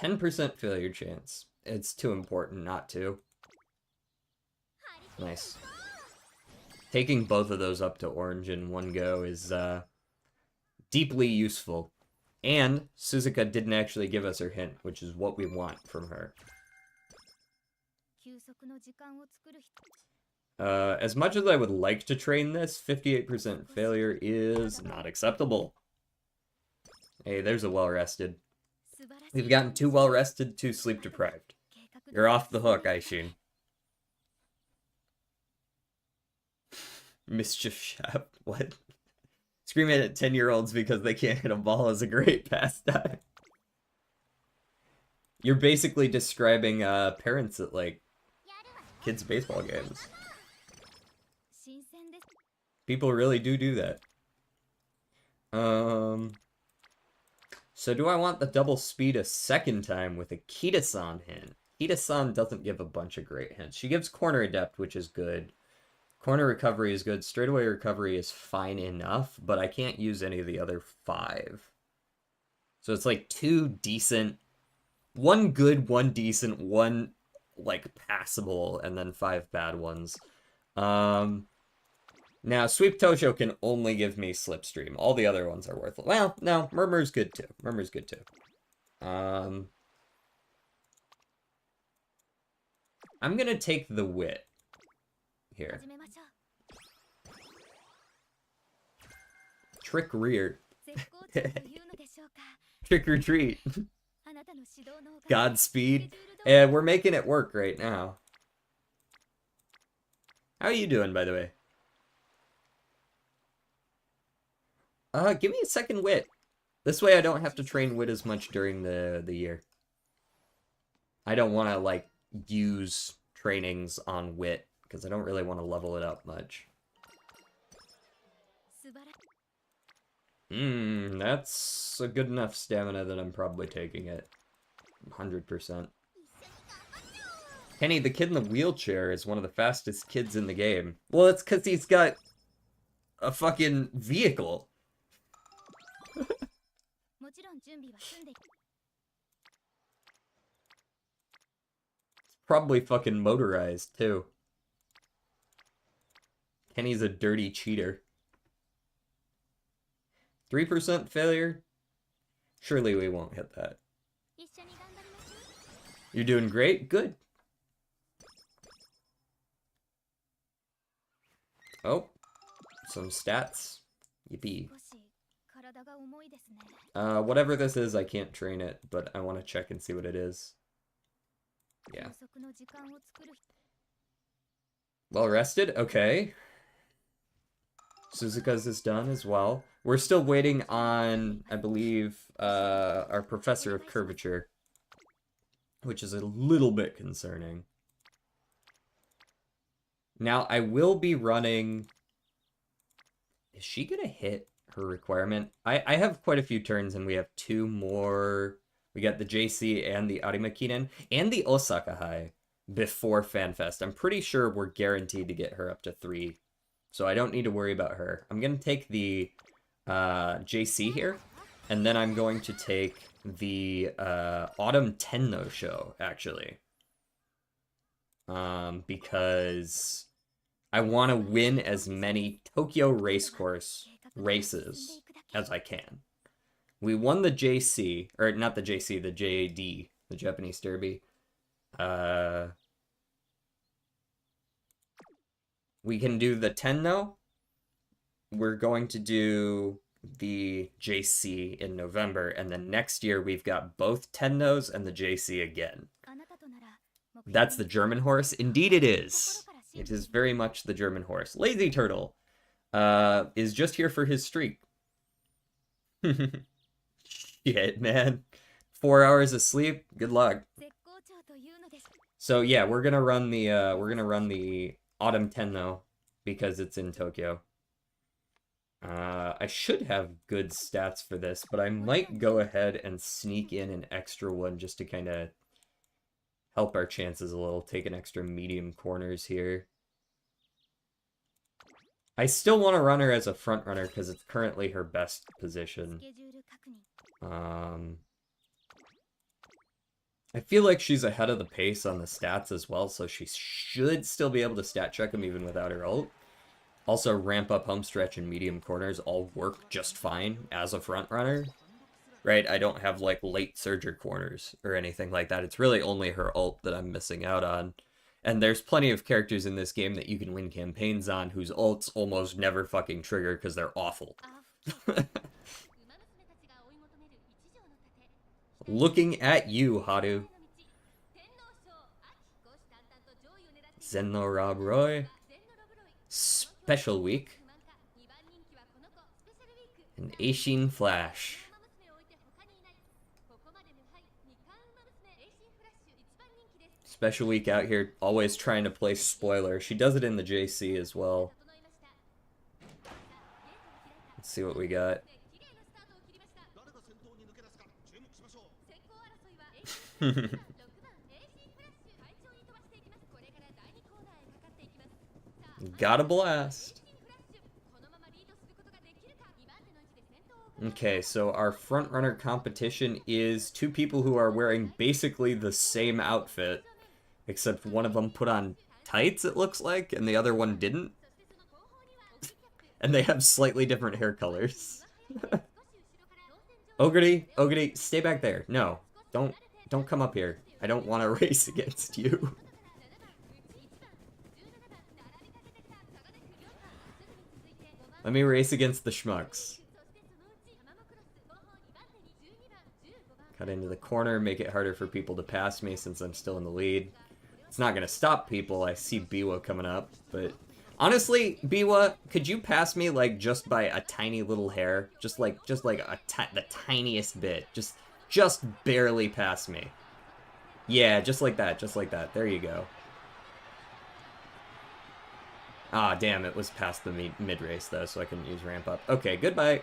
%10 failure chance. It's too important not to. Nice. Taking both of those up to orange in one go is deeply useful. And Suzuka didn't actually give us her hint, which is what we want from her. As much as I would like to train this, 58% failure is not acceptable. Hey, there's a well-rested. We've gotten too well-rested, too sleep-deprived. You're off the hook, Aishin. Mischief Shop. What? Screaming at 10-year-olds because they can't hit a ball is a great pastime. You're basically describing parents at, like, kids' baseball games. People really do that. So do I want the double speed a second time with a Kita-san hint? Kita-san doesn't give a bunch of great hints. She gives corner adept, which is good. Corner recovery is good. Straightaway recovery is fine enough, but I can't use any of the other 5. So it's like 2 decent, 1 good, 1 decent, 1 like passable, and then 5 bad ones. Now Sweep Tosho can only give me Slipstream. All the other ones are worthless. Well, no, Murmur's good too. Murmur's good too. I'm gonna take the wit here. Trick rear. Trick or treat. Godspeed. And we're making it work right now. How are you doing, by the way? Give me a second wit. This way I don't have to train wit as much during the year. I don't want to, like, use trainings on wit, because I don't really want to level it up much. That's a good enough stamina that I'm probably taking it. 100%. Kenny, the kid in the wheelchair, is one of the fastest kids in the game. Well, it's because he's got a fucking vehicle. Probably fucking motorized, too. Kenny's a dirty cheater. 3% failure? Surely we won't hit that. You're doing great? Good. Oh. Some stats. Yippee. Whatever this is, I can't train it, but I want to check and see what it is. Yeah. Well rested? Okay. Suzuka's is done as well. We're still waiting on, I believe, our professor of curvature, which is a little bit concerning. Now, I will be running... Is she gonna hit her requirement? I have quite a few turns, and we have two more... We got the JC and the Arimakinen, and the Osaka High before FanFest. I'm pretty sure we're guaranteed to get her up to 3, so I don't need to worry about her. I'm gonna take the JC here, and then I'm going to take the Autumn Tenno show, actually. Because I want to win as many Tokyo Racecourse races as I can. We won the JC, or not the JC, the JAD, the Japanese Derby. We can do the Tenno. We're going to do the JC in November, and then next year we've got both Tennos and the JC again. That's the German horse? Indeed it is. It is very much the German horse. Lazy Turtle is just here for his streak. Shit, man. 4 hours of sleep? Good luck. So yeah, we're gonna run the Autumn Tenno because it's in Tokyo. I should have good stats for this, but I might go ahead and sneak in an extra one just to kind of help our chances a little. Take an extra medium corners here. I still want to run her as a front runner because it's currently her best position. I feel like she's ahead of the pace on the stats as well, so she should still be able to stat check him even without her ult. Also, ramp up home stretch and medium corners all work just fine as a front runner. Right, I don't have like late surger corners or anything like that. It's really only her ult that I'm missing out on. And there's plenty of characters in this game that you can win campaigns on whose ults almost never fucking trigger because they're awful. Looking at you, Haru. Zenno Rob Roy. Special Week. And Aishin Flash. Special Week out here, always trying to play spoiler. She does it in the JC as well. Let's see what we got. Got a blast. Okay, so our front runner competition is two people who are wearing basically the same outfit, except one of them put on tights, it looks like, and the other one didn't. And they have slightly different hair colors. Ogre, stay back there. No, don't come up here. I don't want to race against you. Let me race against the schmucks. Cut into the corner, make it harder for people to pass me since I'm still in the lead. It's not going to stop people. I see Biwa coming up, but honestly, Biwa, could you pass me like just by a tiny little hair? Just like the tiniest bit. Just barely pass me. Yeah, just like that, There you go. Ah, damn, it was past the mid-race, though, so I couldn't use ramp up. Okay, goodbye.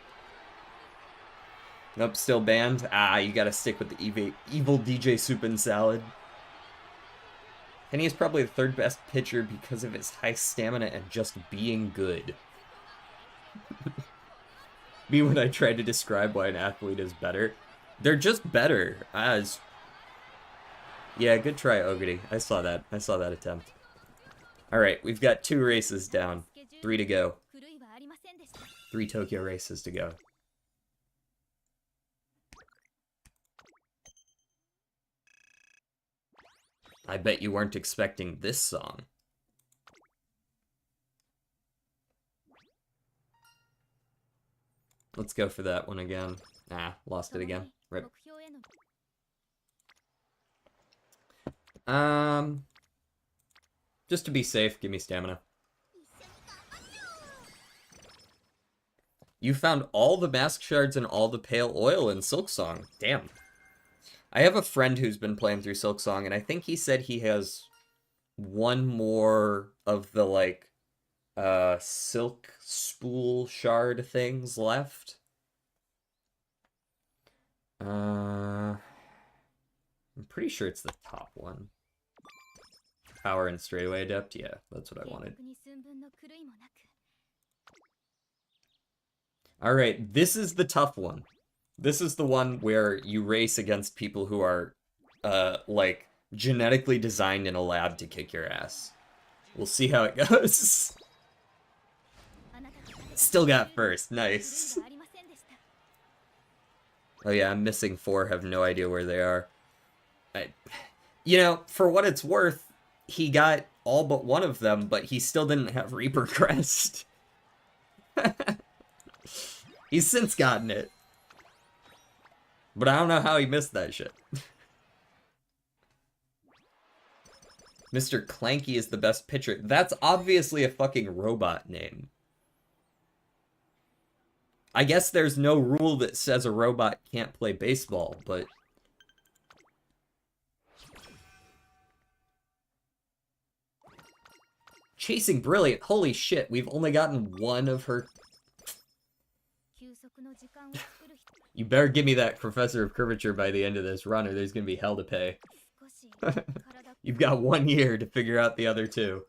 Nope, still banned. Ah, you gotta stick with the evil DJ Supin Salad. Penny is probably the third best pitcher because of his high stamina and just being good. Me when I tried to describe why an athlete is better. They're just better. Yeah, good try, Ogre. I saw that attempt. Alright, we've got 2 races down. 3 to go. 3 Tokyo races to go. I bet you weren't expecting this song. Let's go for that one again. Ah, lost it again. Rip. Just to be safe, give me stamina. You found all the mask shards and all the pale oil in Silksong. Damn. I have a friend who's been playing through Silksong, and I think he said he has one more of the, like, silk spool shard things left. I'm pretty sure it's the top one. Power and straightaway adept? Yeah, that's what I wanted. Alright, this is the tough one. This is the one where you race against people who are, like, genetically designed in a lab to kick your ass. We'll see how it goes. Still got first, nice. Oh yeah, I'm missing 4, have no idea where they are. You know, for what it's worth, he got all but one of them, but he still didn't have Reaper Crest. He's since gotten it. But I don't know how he missed that shit. Mr. Clanky is the best pitcher. That's obviously a fucking robot name. I guess there's no rule that says a robot can't play baseball, but... Chasing Brilliant. Holy shit, we've only gotten one of her... You better give me that Professor of Curvature by the end of this run, or there's gonna be hell to pay. You've got 1 year to figure out the other 2.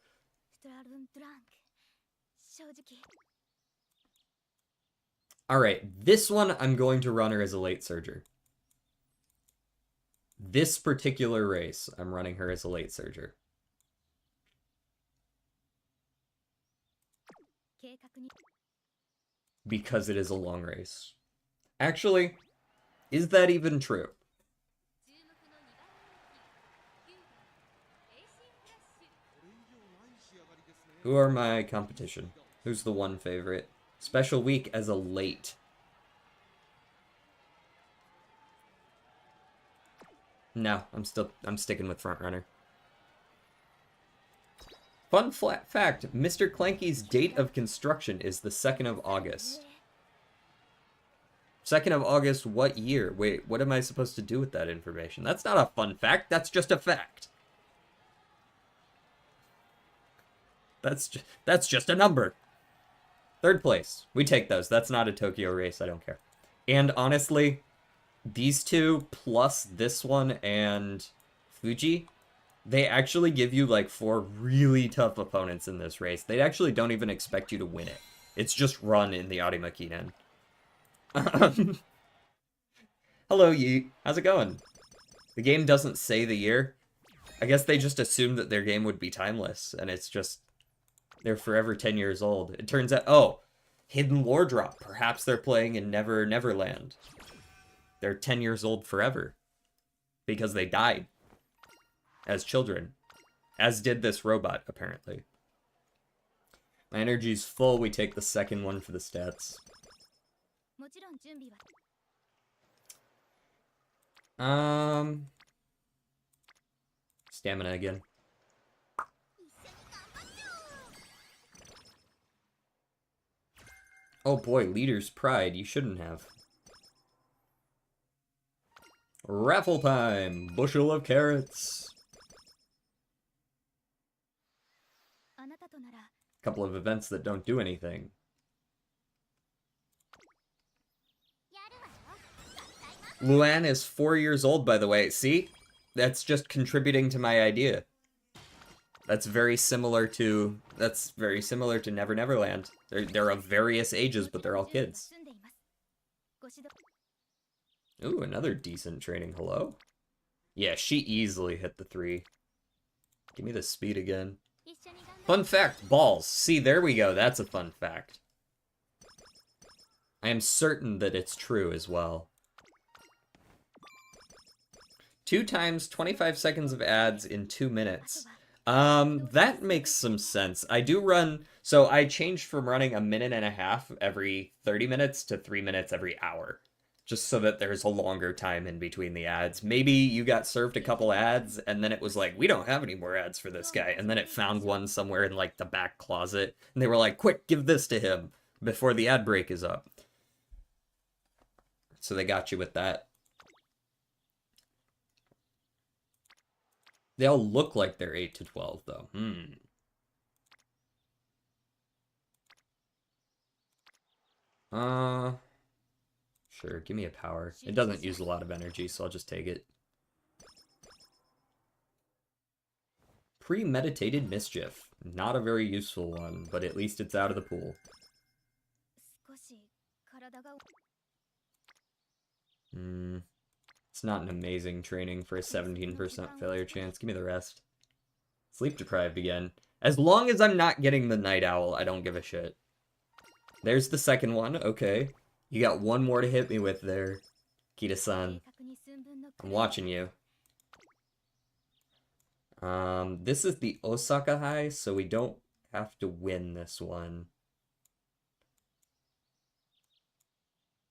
Alright, this one I'm going to run her as a late surger. This particular race, I'm running her as a late surger. Because it is a long race. Actually, is that even true? Who are my competition? Who's the one favorite? Special week as a late. No, I'm sticking with Frontrunner. Fun flat fact, Mr. Clanky's date of construction is the 2nd of August. 2nd of August, what year? Wait, what am I supposed to do with that information? That's not a fun fact, that's just a fact. That's just a number. 3rd place. We take those. That's not a Tokyo race. I don't care. And honestly, these 2 plus this one and Fuji, they actually give you like 4 really tough opponents in this race. They actually don't even expect you to win it. It's just run in the Arima Kinen. Hello, Yeet. How's it going? The game doesn't say the year. I guess they just assumed that their game would be timeless, and it's just... They're forever 10 years old. It turns out, oh, hidden lore drop. Perhaps they're playing in Never Neverland. They're 10 years old forever. Because they died. As children. As did this robot, apparently. My energy's full. We take the second one for the stats. Stamina again. Oh boy, Leader's Pride. You shouldn't have. Raffle time! Bushel of carrots! Couple of events that don't do anything. Luan is 4 years old, by the way. See? That's just contributing to my idea. That's very similar to Never Neverland. They're of various ages, but they're all kids. Ooh, another decent training. Hello? Yeah, she easily hit the 3. Give me the speed again. Fun fact, balls. See, there we go. That's a fun fact. I am certain that it's true as well. 2 times 25 seconds of ads in 2 minutes. That makes some sense. I do run, so I changed from running 1.5 minutes every 30 minutes to 3 minutes every hour. Just so that there's a longer time in between the ads. Maybe you got served a couple ads, and then it was like, we don't have any more ads for this guy. And then it found one somewhere in, like, the back closet. And they were like, quick, give this to him before the ad break is up. So they got you with that. They all look like they're 8 to 12, though. Sure, give me a power. It doesn't use a lot of energy, so I'll just take it. Premeditated mischief. Not a very useful one, but at least it's out of the pool. It's not an amazing training for a 17% failure chance. Give me the rest. Sleep deprived again. As long as I'm not getting the night owl, I don't give a shit. There's the second one. Okay. You got one more to hit me with there, Kita-san. I'm watching you. This is the Osaka High, so we don't have to win this one.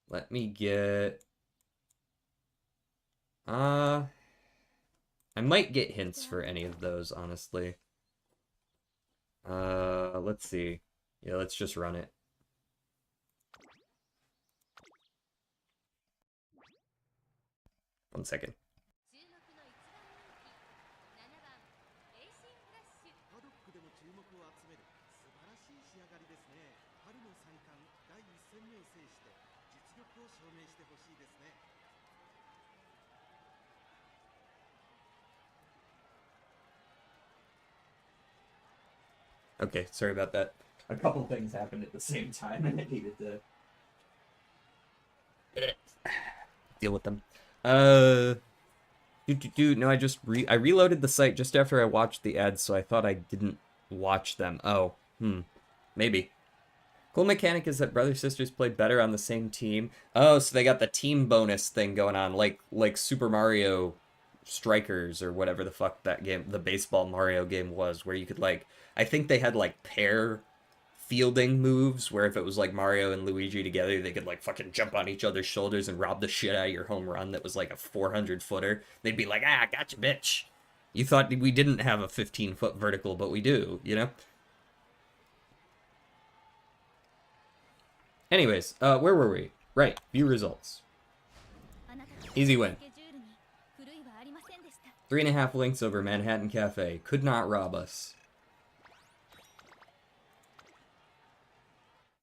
Let me get... I might get hints for any of those, honestly. Let's see. Yeah, let's just run it. One second. Okay, sorry about that. A couple things happened at the same time and I needed to deal with them. No, I reloaded the site just after I watched the ads, so I thought I didn't watch them. Oh, maybe. Cool mechanic is that brother sisters play better on the same team. Oh, so they got the team bonus thing going on, like Super Mario Strikers or whatever the fuck that game, the baseball Mario game was, where you could like, I think they had like pair fielding moves where if it was like Mario and Luigi together, they could like fucking jump on each other's shoulders and rob the shit out of your home run that was like a 400-footer. They'd be like, ah, gotcha, bitch. You thought we didn't have a 15-foot vertical, but we do, you know? Anyways, where were we? Right, view results. Easy win. 3.5 links over Manhattan Cafe. Could not rob us.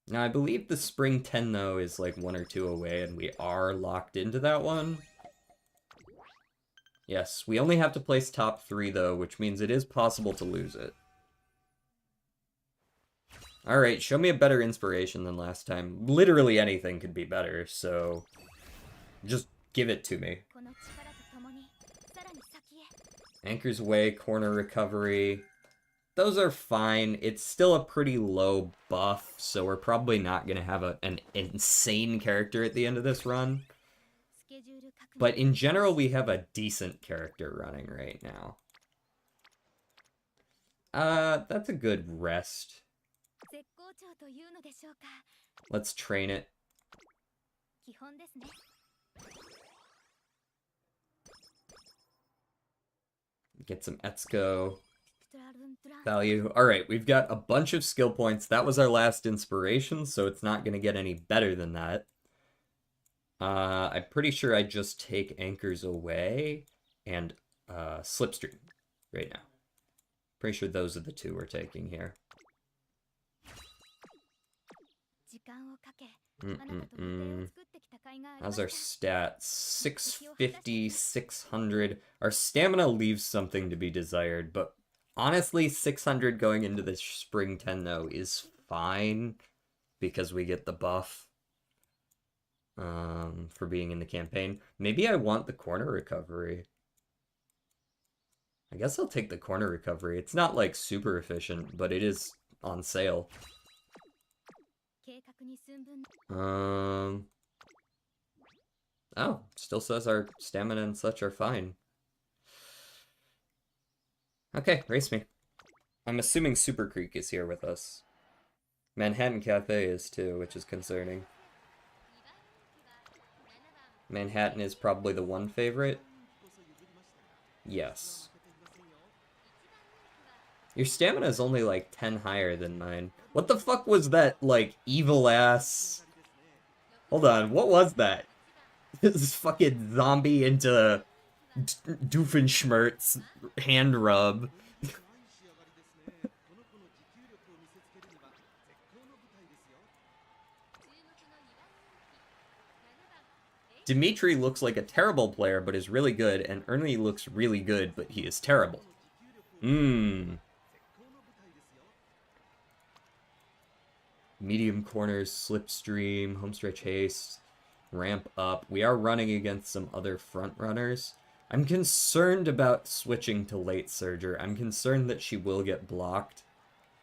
Now, I believe the Spring 10, though, is like 1 or 2 away, and we are locked into that one. Yes, we only have to place top 3, though, which means it is possible to lose it. Alright, show me a better inspiration than last time. Literally anything could be better, so just give it to me. Anchors away, corner recovery. Those are fine. It's still a pretty low buff, so we're probably not going to have an insane character at the end of this run. But in general, we have a decent character running right now. That's a good rest. Let's train it. Get some Etsuko value. Alright, we've got a bunch of skill points. That was our last inspiration, so it's not going to get any better than that. I'm pretty sure I just take Anchors Away and Slipstream right now. Pretty sure those are the two we're taking here. How's our stats? 650, 600. Our stamina leaves something to be desired, but honestly, 600 going into this Spring 10, though, is fine because we get the buff for being in the campaign. Maybe I want the corner recovery. I guess I'll take the corner recovery. It's not, like, super efficient, but it is on sale. Oh, still says our stamina and such are fine. Okay, race me. I'm assuming Super Creek is here with us. Manhattan Cafe is too, which is concerning. Manhattan is probably the one favorite. Yes. Your stamina is only like 10 higher than mine. What the fuck was that, like, evil ass... Hold on, what was that? This fucking zombie into Doofenshmirtz hand rub. Dimitri looks like a terrible player, but is really good, and Ernie looks really good, but he is terrible. Medium corners, slipstream, homestretch haste, ramp up. We are running against some other front runners. I'm concerned about switching to late surger. I'm concerned that she will get blocked,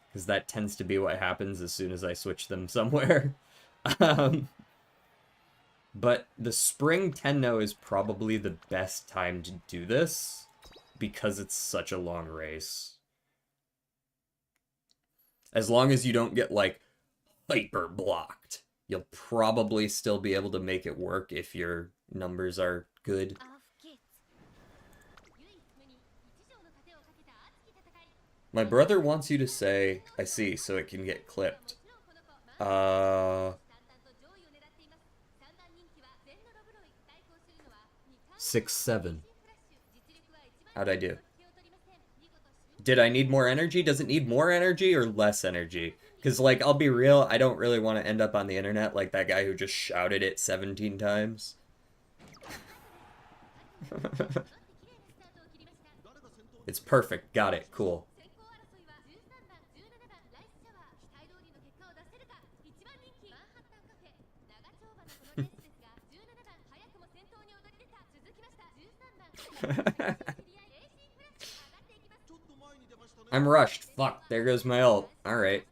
because that tends to be what happens as soon as I switch them somewhere. But the spring Tenno is probably the best time to do this, because it's such a long race. As long as you don't get, like, hyper blocked, you'll probably still be able to make it work if your numbers are good. My brother wants you to say, I see, so it can get clipped. 6-7. How'd I do? Did I need more energy? Does it need more energy or less energy? Because, like, I'll be real, I don't really want to end up on the internet like that guy who just shouted it 17 times. It's perfect. Got it. Cool. I'm rushed. Fuck, there goes my ult. Alright.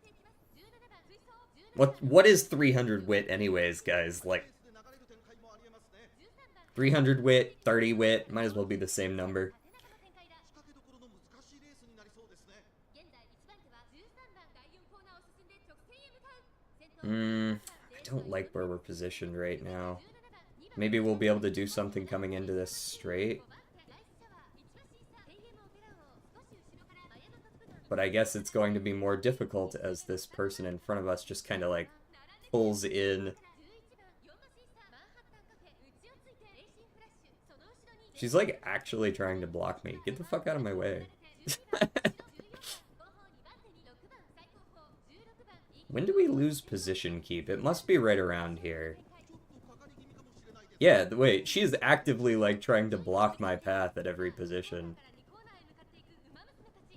What is 300 wit anyways, guys? Like, 300 wit, 30 wit, might as well be the same number. I don't like where we're positioned right now. Maybe we'll be able to do something coming into this straight. But I guess it's going to be more difficult as this person in front of us just kind of like pulls in. She's like actually trying to block me. Get the fuck out of my way. When do we lose position keep? It must be right around here. Yeah, wait, she's actively like trying to block my path at every position.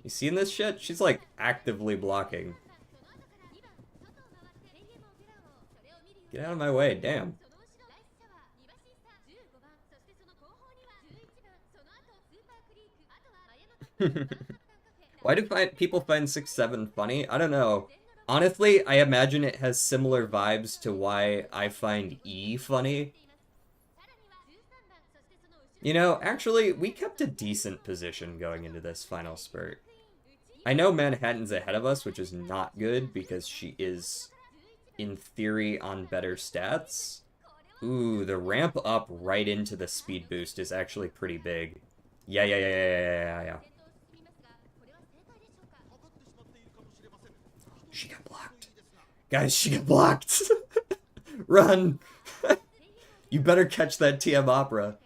You seen this shit? She's like actively blocking. Get out of my way, damn. Why do people find 6-7 funny? I don't know. Honestly, I imagine it has similar vibes to why I find E funny. You know, actually, we kept a decent position going into this final spurt. I know Manhattan's ahead of us, which is not good because she is, in theory, on better stats. Ooh, the ramp up right into the speed boost is actually pretty big. Yeah. She got blocked. Guys, she got blocked. Run. You better catch that TM Opera.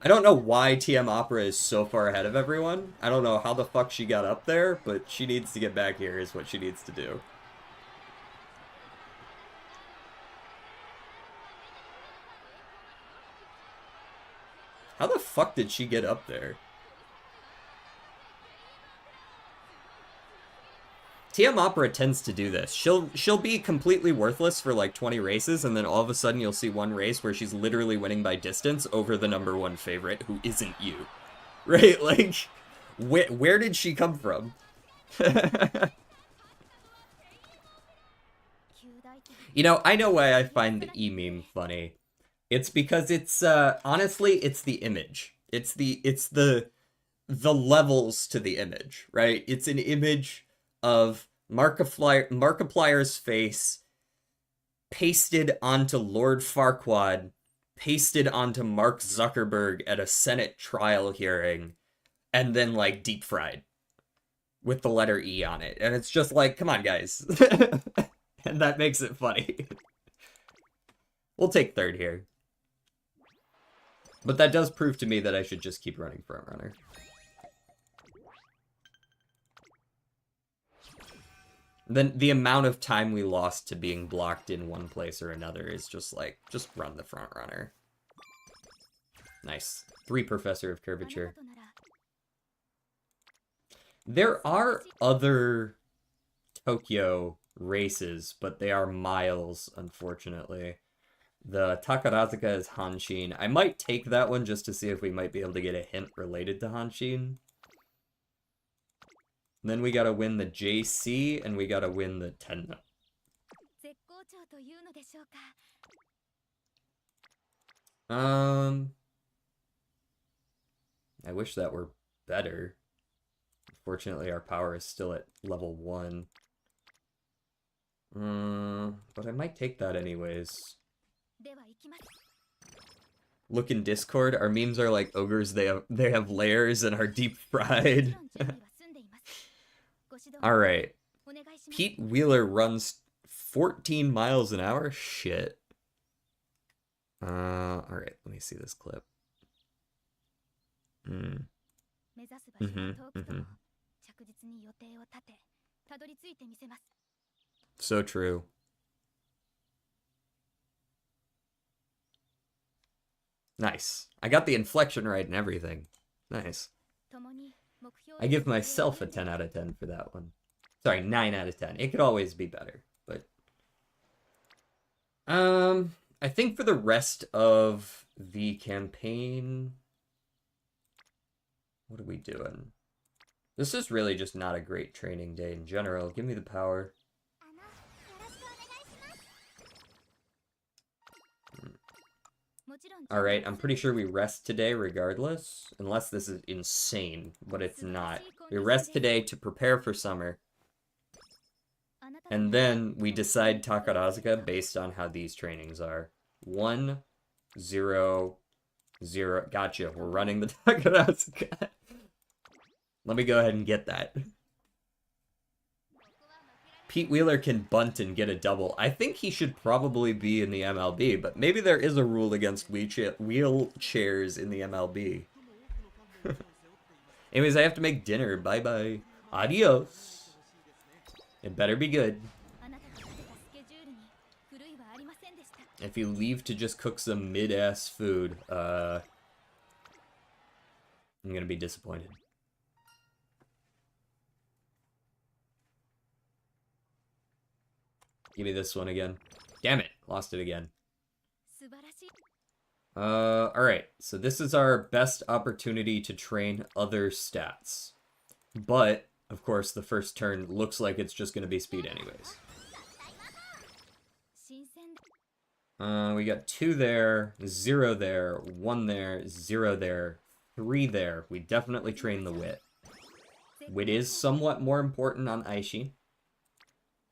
I don't know why TM Opera is so far ahead of everyone. I don't know how the fuck she got up there, but she needs to get back here is what she needs to do. How the fuck did she get up there? TM Opera tends to do this. She'll be completely worthless for like 20 races, and then all of a sudden you'll see one race where she's literally winning by distance over the #1 favorite, who isn't you. Right? Like, where did she come from? You know, I know why I find the E-meme funny. It's because it's, honestly, it's the image. It's the levels to the image, right? It's an image of Markiplier's face pasted onto Lord Farquaad, pasted onto Mark Zuckerberg at a Senate trial hearing, and then, like, deep fried with the letter E on it. And it's just like, come on, guys. And that makes it funny. We'll take third here. But that does prove to me that I should just keep running front runner. Then the amount of time we lost to being blocked in one place or another is just like, just run the front runner. Nice. 3 Professor of Curvature. There are other Tokyo races, but they are miles, unfortunately. The Takarazuka is Hanshin. I might take that one just to see if we might be able to get a hint related to Hanshin. Then we gotta win the JC, and we gotta win the Tenno. I wish that were better. Unfortunately, our power is still at level 1. But I might take that anyways. Look in Discord, our memes are like ogres, they have layers and are deep fried. Alright. Pete Wheeler runs 14 miles an hour? Shit. Alright, let me see this clip. So true. Nice. I got the inflection right and everything. Nice. I give myself a 10 out of 10 for that one. Sorry, 9 out of 10. It could always be better, but... I think for the rest of the campaign... What are we doing? This is really just not a great training day in general. Give me the power. Alright, I'm pretty sure we rest today regardless. Unless this is insane, but it's not. We rest today to prepare for summer. And then we decide Takarazuka based on how these trainings are. 1, 0, 0. Gotcha, we're running the Takarazuka. Let me go ahead and get that. Pete Wheeler can bunt and get a double. I think he should probably be in the MLB, but maybe there is a rule against wheelchairs in the MLB. Anyways, I have to make dinner. Bye-bye. Adios. It better be good. If you leave to just cook some mid-ass food, I'm gonna be disappointed. Give me this one again. Damn it, lost it again. Alright, so this is our best opportunity to train other stats. But, of course, the first turn looks like it's just gonna be speed anyways. We got 2 there, 0 there, 1 there, 0 there, 3 there. We definitely train the wit. Wit is somewhat more important on Aishi.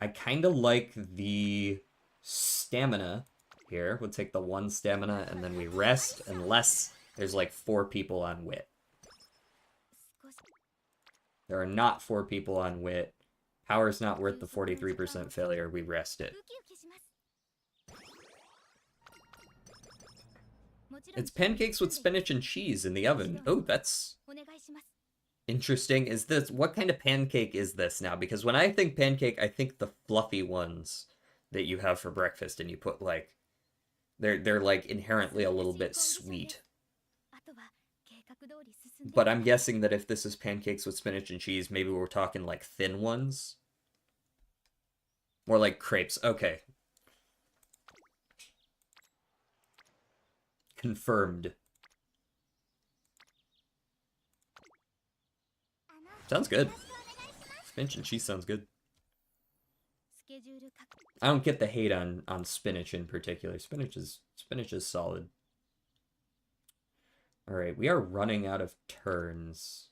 I kind of like the stamina here. We'll take the 1 stamina and then we rest unless there's like 4 people on wit. There are not 4 people on wit. Power's not worth the 43% failure. We rest it. It's pancakes with spinach and cheese in the oven. Oh, that's interesting. Is this, what kind of pancake is this now? Because when I think pancake, I think the fluffy ones that you have for breakfast and you put like, they're like inherently a little bit sweet. But I'm guessing that if this is pancakes with spinach and cheese, maybe we're talking like thin ones. More like crepes. Okay. Confirmed. Sounds good. Spinach and cheese sounds good. I don't get the hate on spinach in particular. Spinach is solid. Alright, we are running out of turns.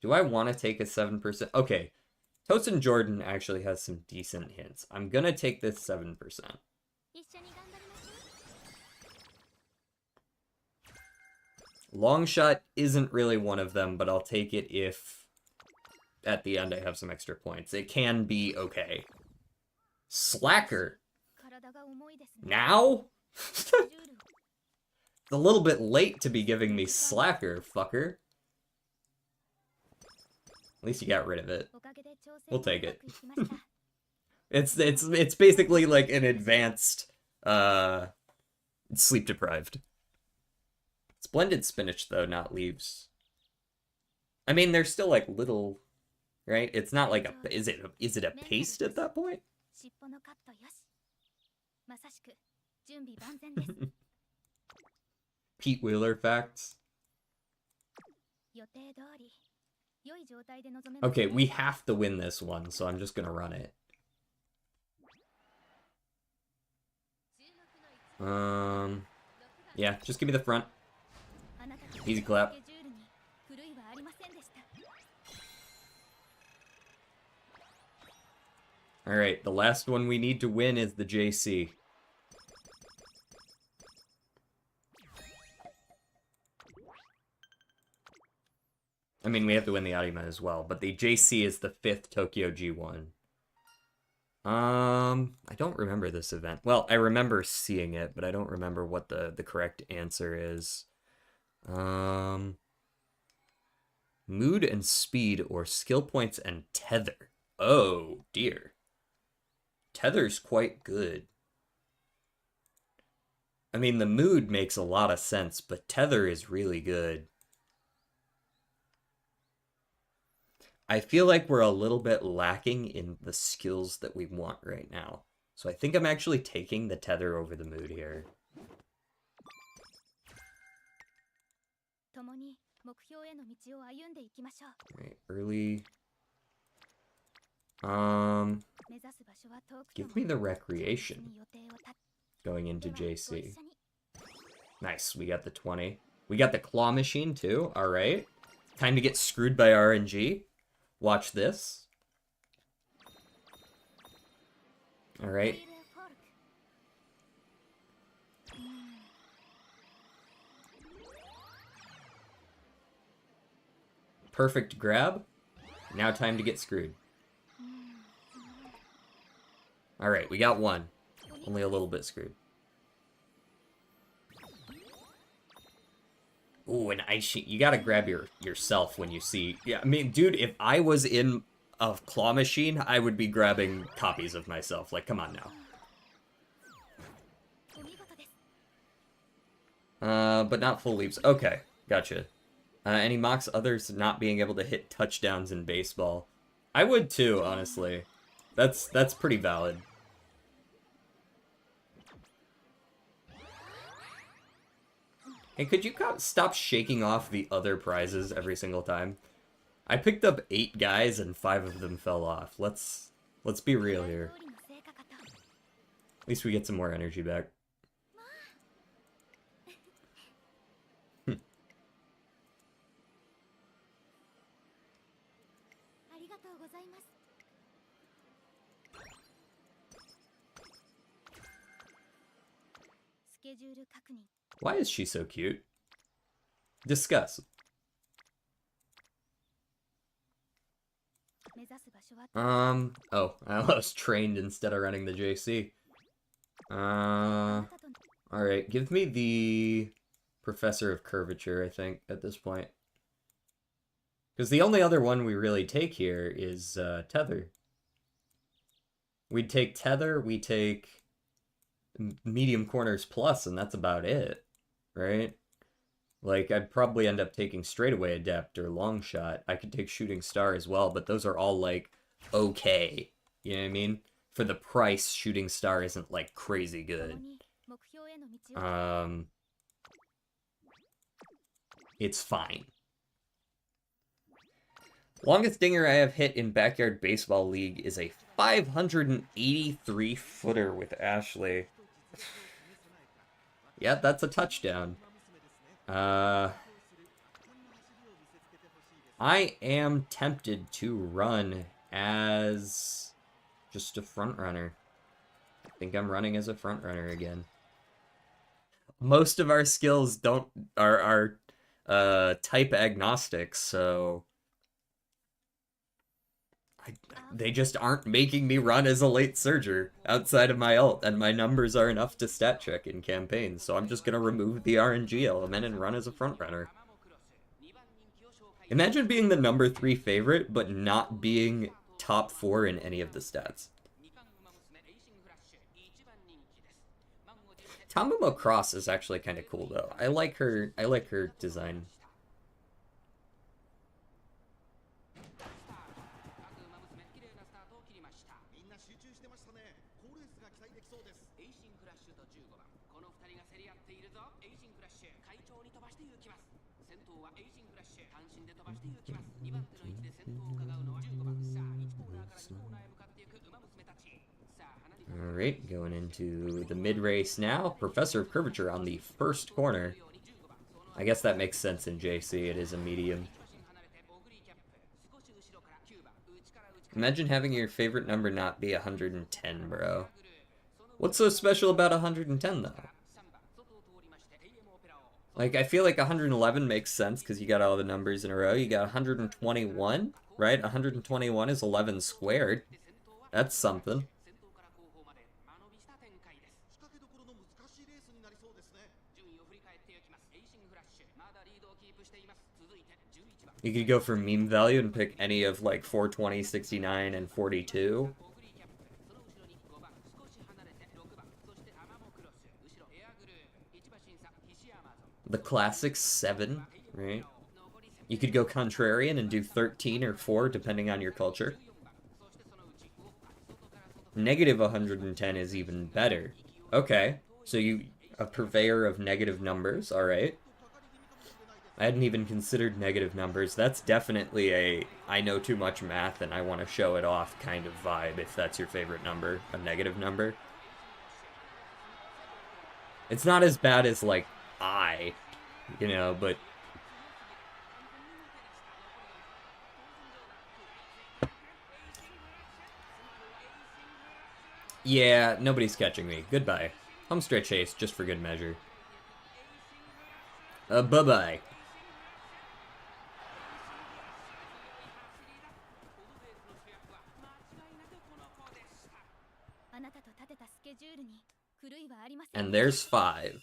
Do I want to take a 7%? Okay. Tosin Jordan actually has some decent hints. I'm gonna take this 7%. Long shot isn't really one of them, but I'll take it if at the end I have some extra points. It can be okay. Slacker. Now? a little bit late to be giving me slacker, fucker. At least you got rid of it. We'll take it. It's basically like an advanced sleep deprived. It's blended spinach though, not leaves. I mean, they're still like little, right? It's not like a is it a paste at that point? Pete Wheeler facts. Okay, we have to win this one, so I'm just gonna run it. Yeah, just give me the front. Easy clap. Alright, the last one we need to win is the JC. I mean, we have to win the Arima as well, but the JC is the 5th Tokyo G1. I don't remember this event. Well, I remember seeing it, but I don't remember what the correct answer is. Mood and speed, or skill points and tether. Oh, dear. Tether's quite good. I mean, the mood makes a lot of sense, but tether is really good. I feel like we're a little bit lacking in the skills that we want right now. So I think I'm actually taking the tether over the mood here. Right, early. Give me the recreation going into JC. Nice, we got the 20. We got the claw machine too, alright. Time to get screwed by RNG. Watch this. Alright. Perfect grab. Now time to get screwed. Alright, we got one. Only a little bit screwed. Ooh, an ice sheet. You gotta grab yourself when you see... Yeah, I mean, dude, if I was in a claw machine, I would be grabbing copies of myself. Like, come on now. But not full leaps. Okay, gotcha. And he mocks others not being able to hit touchdowns in baseball. I would too, honestly. That's pretty valid. Hey, could you stop shaking off the other prizes every single time? I picked up 8 guys and 5 of them fell off. Let's be real here. At least we get some more energy back. Why is she so cute? Discuss. Oh, I was trained instead of running the JC. Alright, give me the Professor of Curvature, I think, at this point. Because the only other one we really take here is, Tether. We'd take Tether, we take Medium Corners Plus, and that's about it, right? Like, I'd probably end up taking Straightaway Adept or Long Shot. I could take Shooting Star as well, but those are all, like, okay. You know what I mean? For the price, Shooting Star isn't, like, crazy good. It's fine. Longest dinger I have hit in Backyard Baseball League is a 583-footer with Ashley. Yeah, that's a touchdown. I am tempted to run as just a front runner. I think I'm running as a front runner again. Most of our skills are type agnostic, so They just aren't making me run as a late surger outside of my ult, and my numbers are enough to stat check in campaigns, so I'm just gonna remove the RNG element and run as a front runner. Imagine being the number 3 favorite, but not being top 4 in any of the stats. Tamumo Cross is actually kind of cool though. I like her design. Alright, going into the mid-race now. Professor of Curvature on the first corner. I guess that makes sense in JC, it is a medium. Imagine having your favorite number not be 110, bro. What's so special about 110, though? Like, I feel like 111 makes sense because you got all the numbers in a row. You got 121, right? 121 is 11 squared. That's something. You could go for meme value and pick any of like 420, 69, and 42. The classic 7, right? You could go contrarian and do 13 or 4 depending on your culture. Negative 110 is even better. Okay, so you a purveyor of negative numbers, alright. I hadn't even considered negative numbers. That's definitely a I know too much math and I want to show it off kind of vibe if that's your favorite number, a negative number. It's not as bad as like you know, but yeah, nobody's catching me. Goodbye. Home straight chase just for good measure. Bye-bye. And there's 5.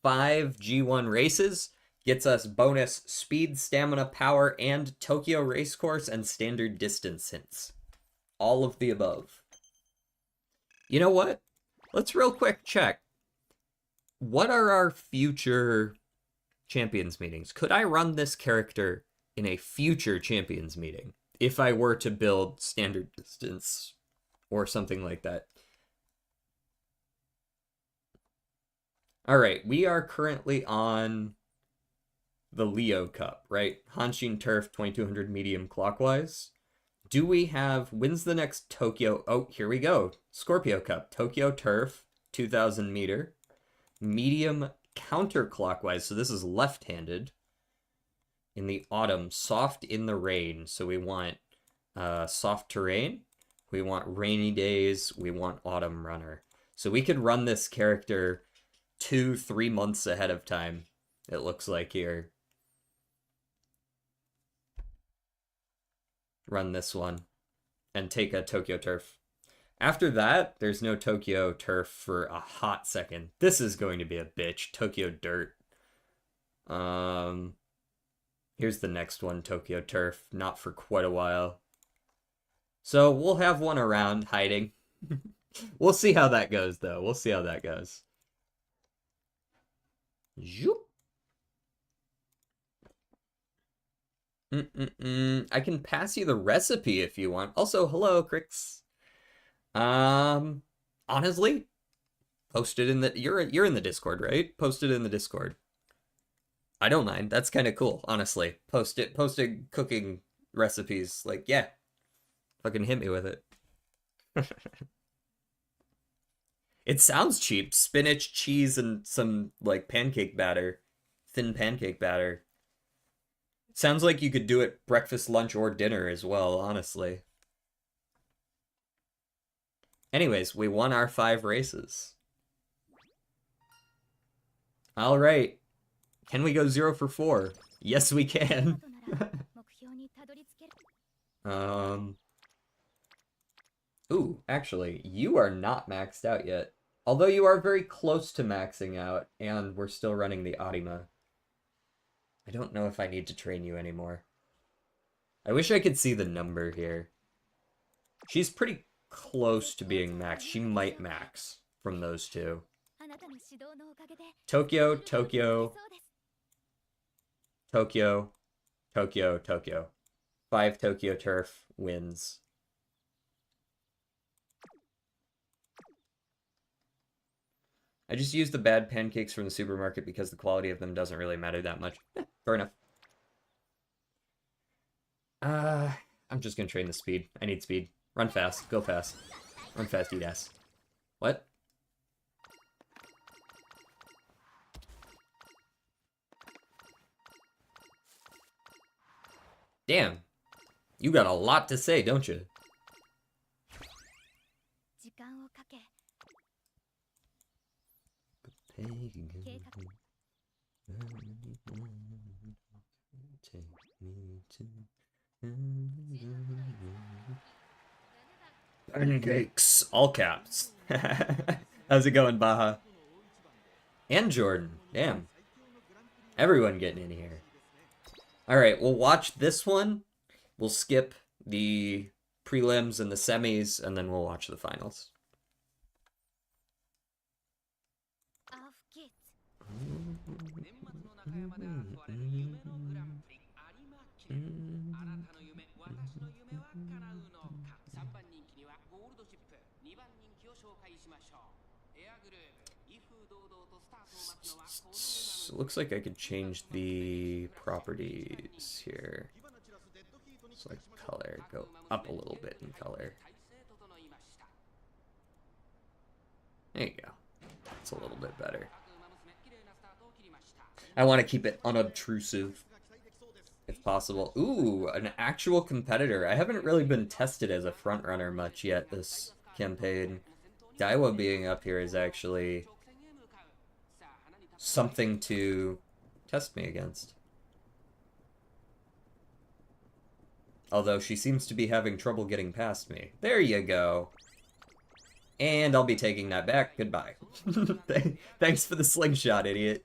5 G1 races gets us bonus speed, stamina, power, and Tokyo Racecourse and standard distance hints. All of the above. You know what? Let's real quick check. What are our future Champions meetings? Could I run this character in a future Champions meeting if I were to build standard distance or something like that? All right, we are currently on the Leo Cup, right? Hanshin Turf 2200 medium clockwise. Do we have, when's the next Tokyo? Oh, here we go. Scorpio Cup, Tokyo Turf 2000 meter, medium counterclockwise. So this is left-handed. In the autumn, soft in the rain. So we want soft terrain. We want rainy days. We want autumn runner. So we could run this character 2-3 months ahead of time, it looks like here. Run this one and take a Tokyo Turf. After that, there's no Tokyo Turf for a hot second. This is going to be a bitch. Tokyo Dirt. Here's the next one, Tokyo Turf. Not for quite a while. So we'll have one around hiding. We'll see how that goes, though. We'll see how that goes. Zoop. I can pass you the recipe if you want. Also, hello, Crix. Honestly, post it in the you're in the Discord, right? Post it in the Discord. I don't mind. That's kind of cool, honestly. Posted cooking recipes. Like, yeah. Fucking hit me with it. It sounds cheap. Spinach, cheese, and some, like, pancake batter. Thin pancake batter. It sounds like you could do it breakfast, lunch, or dinner as well, honestly. Anyways, we won our 5 races. Alright. Can we go 0 for 4? Yes, we can. Ooh, actually, you are not maxed out yet. Although you are very close to maxing out, and we're still running the Arima. I don't know if I need to train you anymore. I wish I could see the number here. She's pretty close to being maxed. She might max from those two. Tokyo, Tokyo, Tokyo, Tokyo, Tokyo. 5 Tokyo Turf wins. I just use the bad pancakes from the supermarket because the quality of them doesn't really matter that much. Fair enough. I'm just gonna train the speed. I need speed. Run fast. Go fast. Run fast, eat ass. What? Damn. You got a lot to say, don't you? Pancakes. All caps. How's it going, Baja? And Jordan. Damn. Everyone getting in here. Alright, we'll watch this one. We'll skip the prelims and the semis, and then we'll watch the finals. Looks like I could change the properties here. So like color, go up a little bit in color. There you go. It's a little bit better. I want to keep it unobtrusive, if possible. Ooh, an actual competitor. I haven't really been tested as a frontrunner much yet this campaign. Daiwa being up here is actually something to test me against. Although she seems to be having trouble getting past me. There you go. And I'll be taking that back. Goodbye. Thanks for the slingshot, idiot.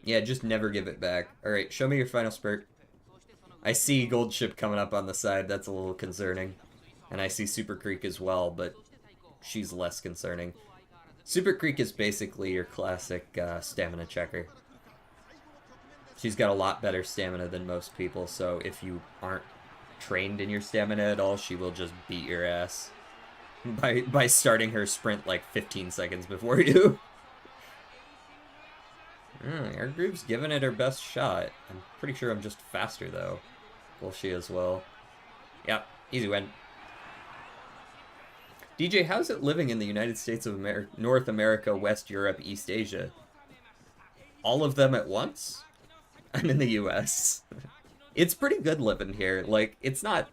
Yeah, just never give it back. Alright, show me your final spurt. I see Gold Ship coming up on the side. That's a little concerning. And I see Super Creek as well, but she's less concerning. Super Creek is basically your classic stamina checker. She's got a lot better stamina than most people, so if you aren't trained in your stamina at all, she will just beat your ass by starting her sprint like 15 seconds before you. Air Groove's giving it her best shot. I'm pretty sure I'm just faster, though. Will she as well? Yep, easy win. DJ, how's it living in the United States of America, North America, West Europe, East Asia? All of them at once? I'm in the US. It's pretty good living here. Like, it's not...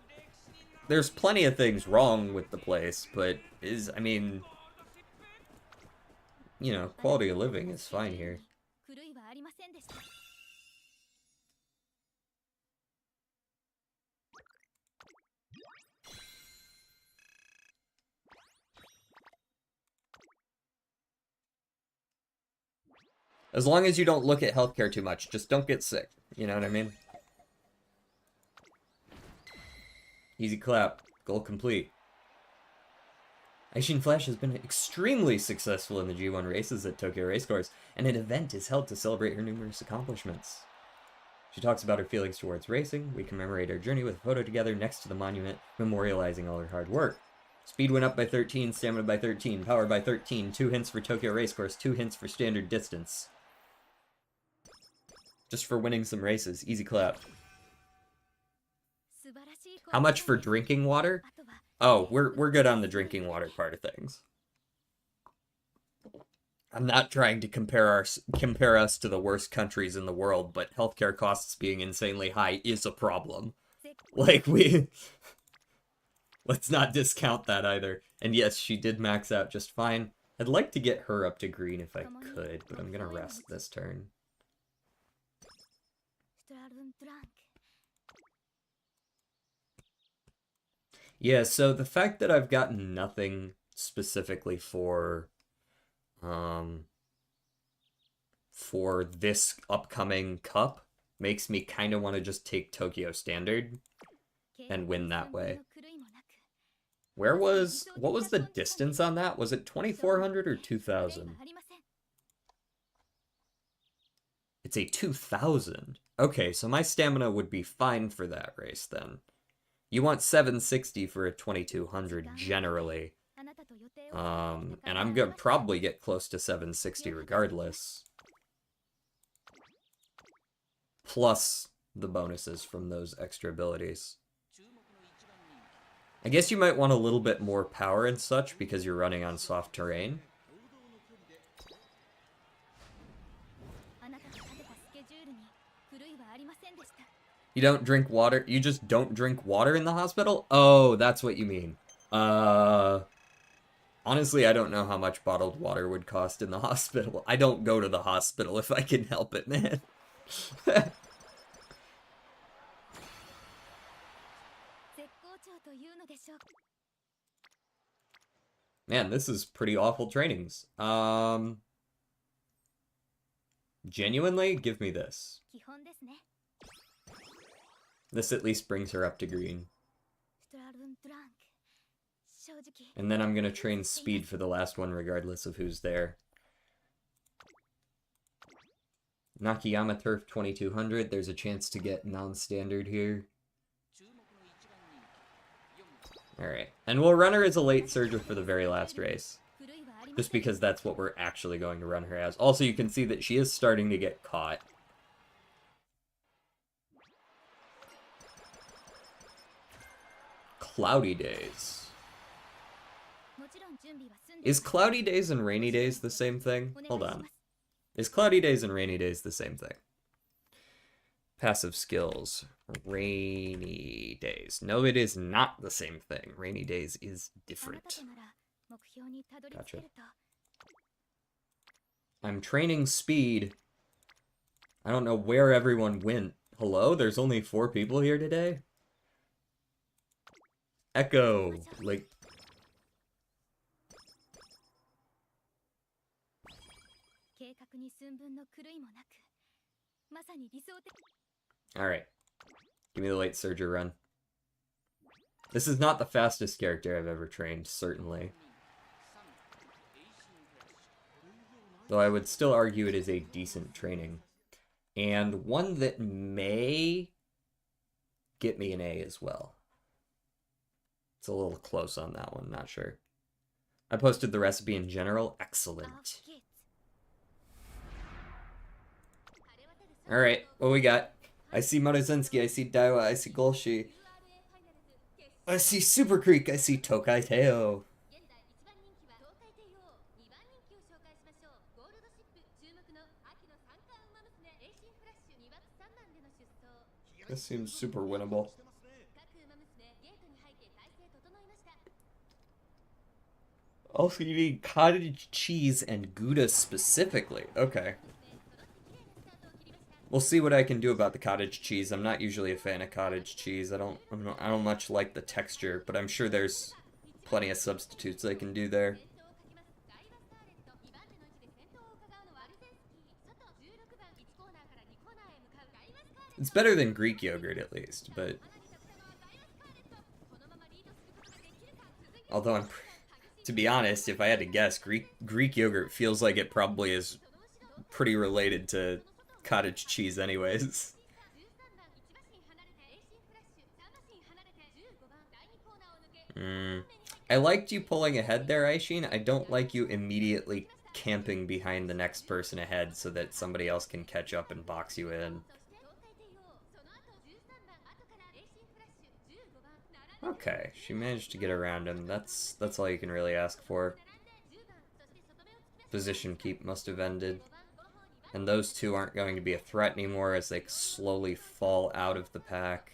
There's plenty of things wrong with the place, but I mean... You know, quality of living is fine here. As long as you don't look at healthcare too much, just don't get sick. You know what I mean? Easy clap. Goal complete. Aishin Flash has been extremely successful in the G1 races at Tokyo Racecourse, and an event is held to celebrate her numerous accomplishments. She talks about her feelings towards racing. We commemorate our journey with a photo together next to the monument, memorializing all her hard work. Speed went up by 13, stamina by 13, power by 13, 2 hints for Tokyo Racecourse, 2 hints for standard distance. Just for winning some races. Easy clap. How much for drinking water? Oh, we're good on the drinking water part of things. I'm not trying to compare us to the worst countries in the world, but healthcare costs being insanely high is a problem. Like, let's not discount that either. And yes, she did max out just fine. I'd like to get her up to green if I could, but I'm gonna rest this turn. Yeah, so the fact that I've gotten nothing specifically for this upcoming cup makes me kind of want to just take Tokyo Standard and win that way. What was the distance on that? Was it 2400 or 2000? It's a 2000. Okay, so my stamina would be fine for that race then. You want 760 for a 2200 generally. And I'm gonna probably get close to 760 regardless. Plus the bonuses from those extra abilities. I guess you might want a little bit more power and such because you're running on soft terrain. You don't drink water? You just don't drink water in the hospital? Oh, that's what you mean. Honestly, I don't know how much bottled water would cost in the hospital. I don't go to the hospital if I can help it, man. Man, this is pretty awful trainings. Genuinely, give me this. This at least brings her up to green. And then I'm gonna train speed for the last one regardless of who's there. Nakayama Turf 2200, there's a chance to get non-standard here. Alright, and we'll run her as a late surger for the very last race. Just because that's what we're actually going to run her as. Also, you can see that she is starting to get caught. Cloudy days. Is cloudy days and rainy days the same thing? Hold on. Is cloudy days and rainy days the same thing? Passive skills. Rainy days. No, it is not the same thing. Rainy days is different. Gotcha. I'm training speed. I don't know where everyone went. Hello? There's only 4 people here today? Echo. Like... Alright. Give me the late surger run. This is not the fastest character I've ever trained, certainly. Though I would still argue it is a decent training. And one that may get me an A as well. It's a little close on that one, not sure. I posted the recipe in general. Excellent. Alright, what we got? I see Maruzinski, I see Daiwa, I see Golshi. I see Super Creek, I see Tokai Teo. This seems super winnable. Also, you need cottage cheese and Gouda specifically. Okay. We'll see what I can do about the cottage cheese. I'm not usually a fan of cottage cheese. I don't much like the texture, but I'm sure there's plenty of substitutes I can do there. It's better than Greek yogurt at least, but although to be honest, if I had to guess, Greek yogurt feels like it probably is pretty related to cottage cheese anyways. I liked you pulling ahead there, Aishin. I don't like you immediately camping behind the next person ahead so that somebody else can catch up and box you in. Okay, she managed to get around him. That's all you can really ask for. Position keep must have ended. And those two aren't going to be a threat anymore as they slowly fall out of the pack.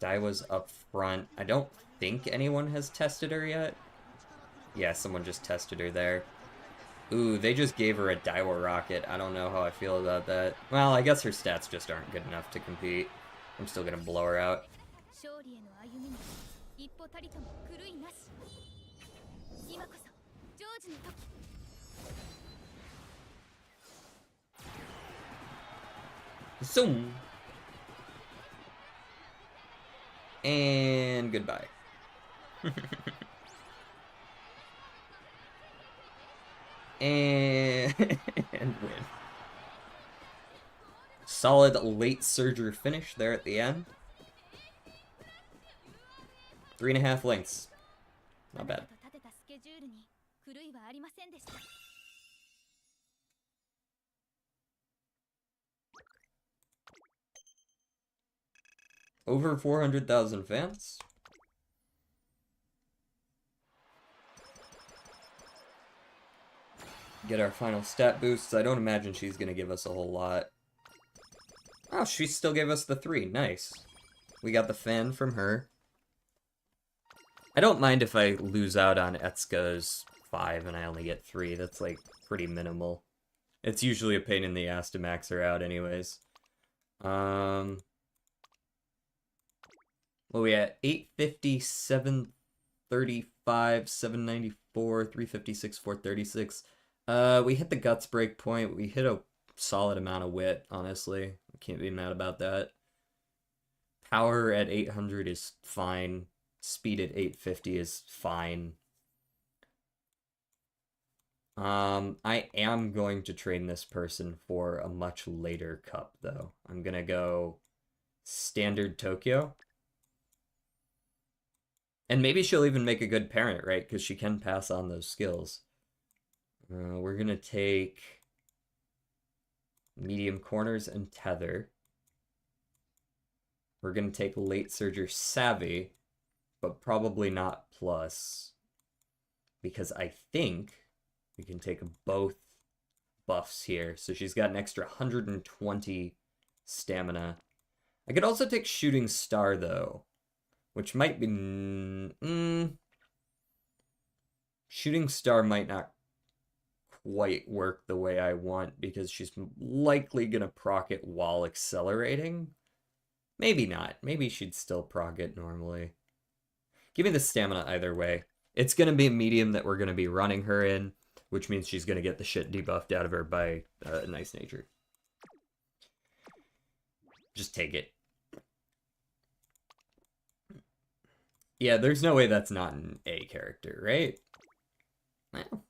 Daiwa's up front. I don't think anyone has tested her yet. Yeah, someone just tested her there. Ooh, they just gave her a Daiwa Rocket. I don't know how I feel about that. Well, I guess her stats just aren't good enough to compete. I'm still gonna blow her out.
勝利への歩みに一歩たりとも狂いなし。今こそジョージの時。
Zoom! And goodbye. and win. Solid late surger finish there at the end. 3.5 lengths. Not bad.
あなたと立てたスケジュールに狂いはありませんでした。
Over 400,000 fans. Get our final stat boosts. I don't imagine she's going to give us a whole lot. Oh, she still gave us the 3. Nice. We got the fan from her. I don't mind if I lose out on Etsuka's 5 and I only get 3. That's, like, pretty minimal. It's usually a pain in the ass to max her out anyways. What are we at? 850, 735, 794, 356, 436. We hit the guts break point. We hit a solid amount of wit, honestly. Can't be mad about that. Power at 800 is fine. Speed at 850 is fine. I am going to train this person for a much later cup, though. I'm gonna go standard Tokyo. And maybe she'll even make a good parent, right? Because she can pass on those skills. We're gonna take medium corners and tether. We're gonna take late surger savvy, but probably not plus. Because I think we can take both buffs here. So she's got an extra 120 stamina. I could also take shooting star though, which might be... Shooting star might not quite work the way I want because she's likely gonna proc it while accelerating. Maybe not. Maybe she'd still proc it normally. Give me the stamina either way. It's gonna be a medium that we're gonna be running her in, which means she's gonna get the shit debuffed out of her by Nice Nature. Just take it. Yeah, there's no way that's not an A character, right? Well,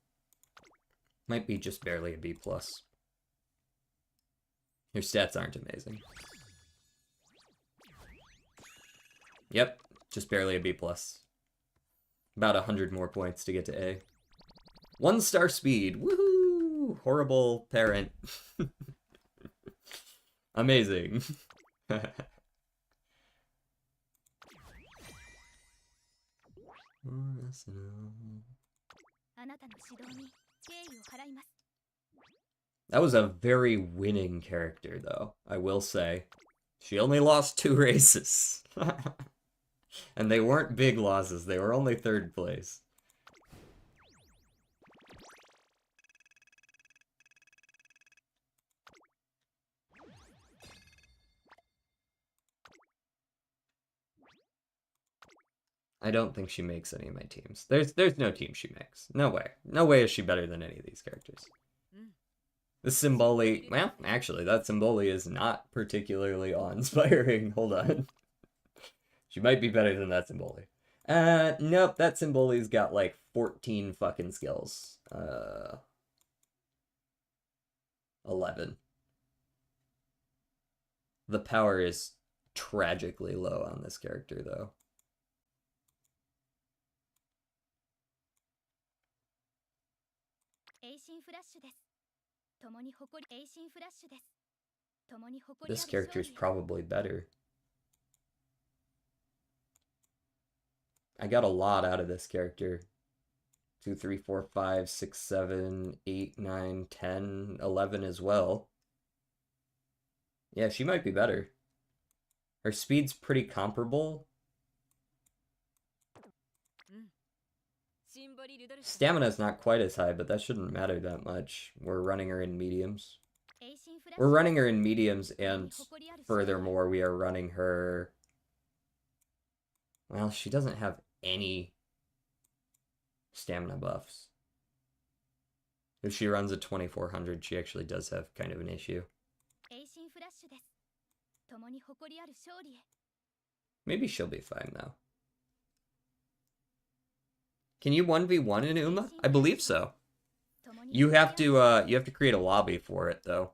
might be just barely a B+. Your stats aren't amazing. Yep, just barely a B+. About 100 more points to get to A. 1-star speed. Woohoo! Horrible parent. Amazing. That was a very winning character, though, I will say. She only lost 2 races. And they weren't big losses, they were only 3rd place. I don't think she makes any of my teams. There's no team she makes. No way. No way is she better than any of these characters. The Symboli... Well, actually, that Symboli is not particularly awe-inspiring. Hold on. She might be better than that Symboli. Nope, that Symboli's got like 14 fucking skills. 11. The power is tragically low on this character, though. This character is probably better. I got a lot out of this character. 2, 3, 4, 5, 6, 7, 8, 9, 10, 11 as well. Yeah, she might be better. Her speed's pretty comparable. Stamina's not quite as high, but that shouldn't matter that much. We're running her in mediums. We're running her in mediums, and furthermore, we are running her... Well, she doesn't have any stamina buffs. If she runs a 2400, she actually does have kind of an issue. Maybe she'll be fine, though. Can you 1v1 in Uma? I believe so. You have to create a lobby for it, though.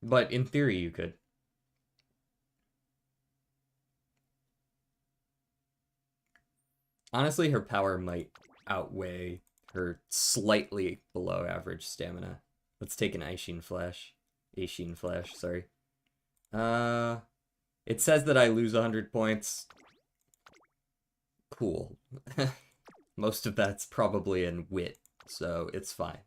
But in theory, you could. Honestly, her power might outweigh her slightly below average stamina. Let's take an Aishin Flash. Aishin Flash, sorry. It says that I lose 100 points. Cool. Most of that's probably in wit, so it's fine.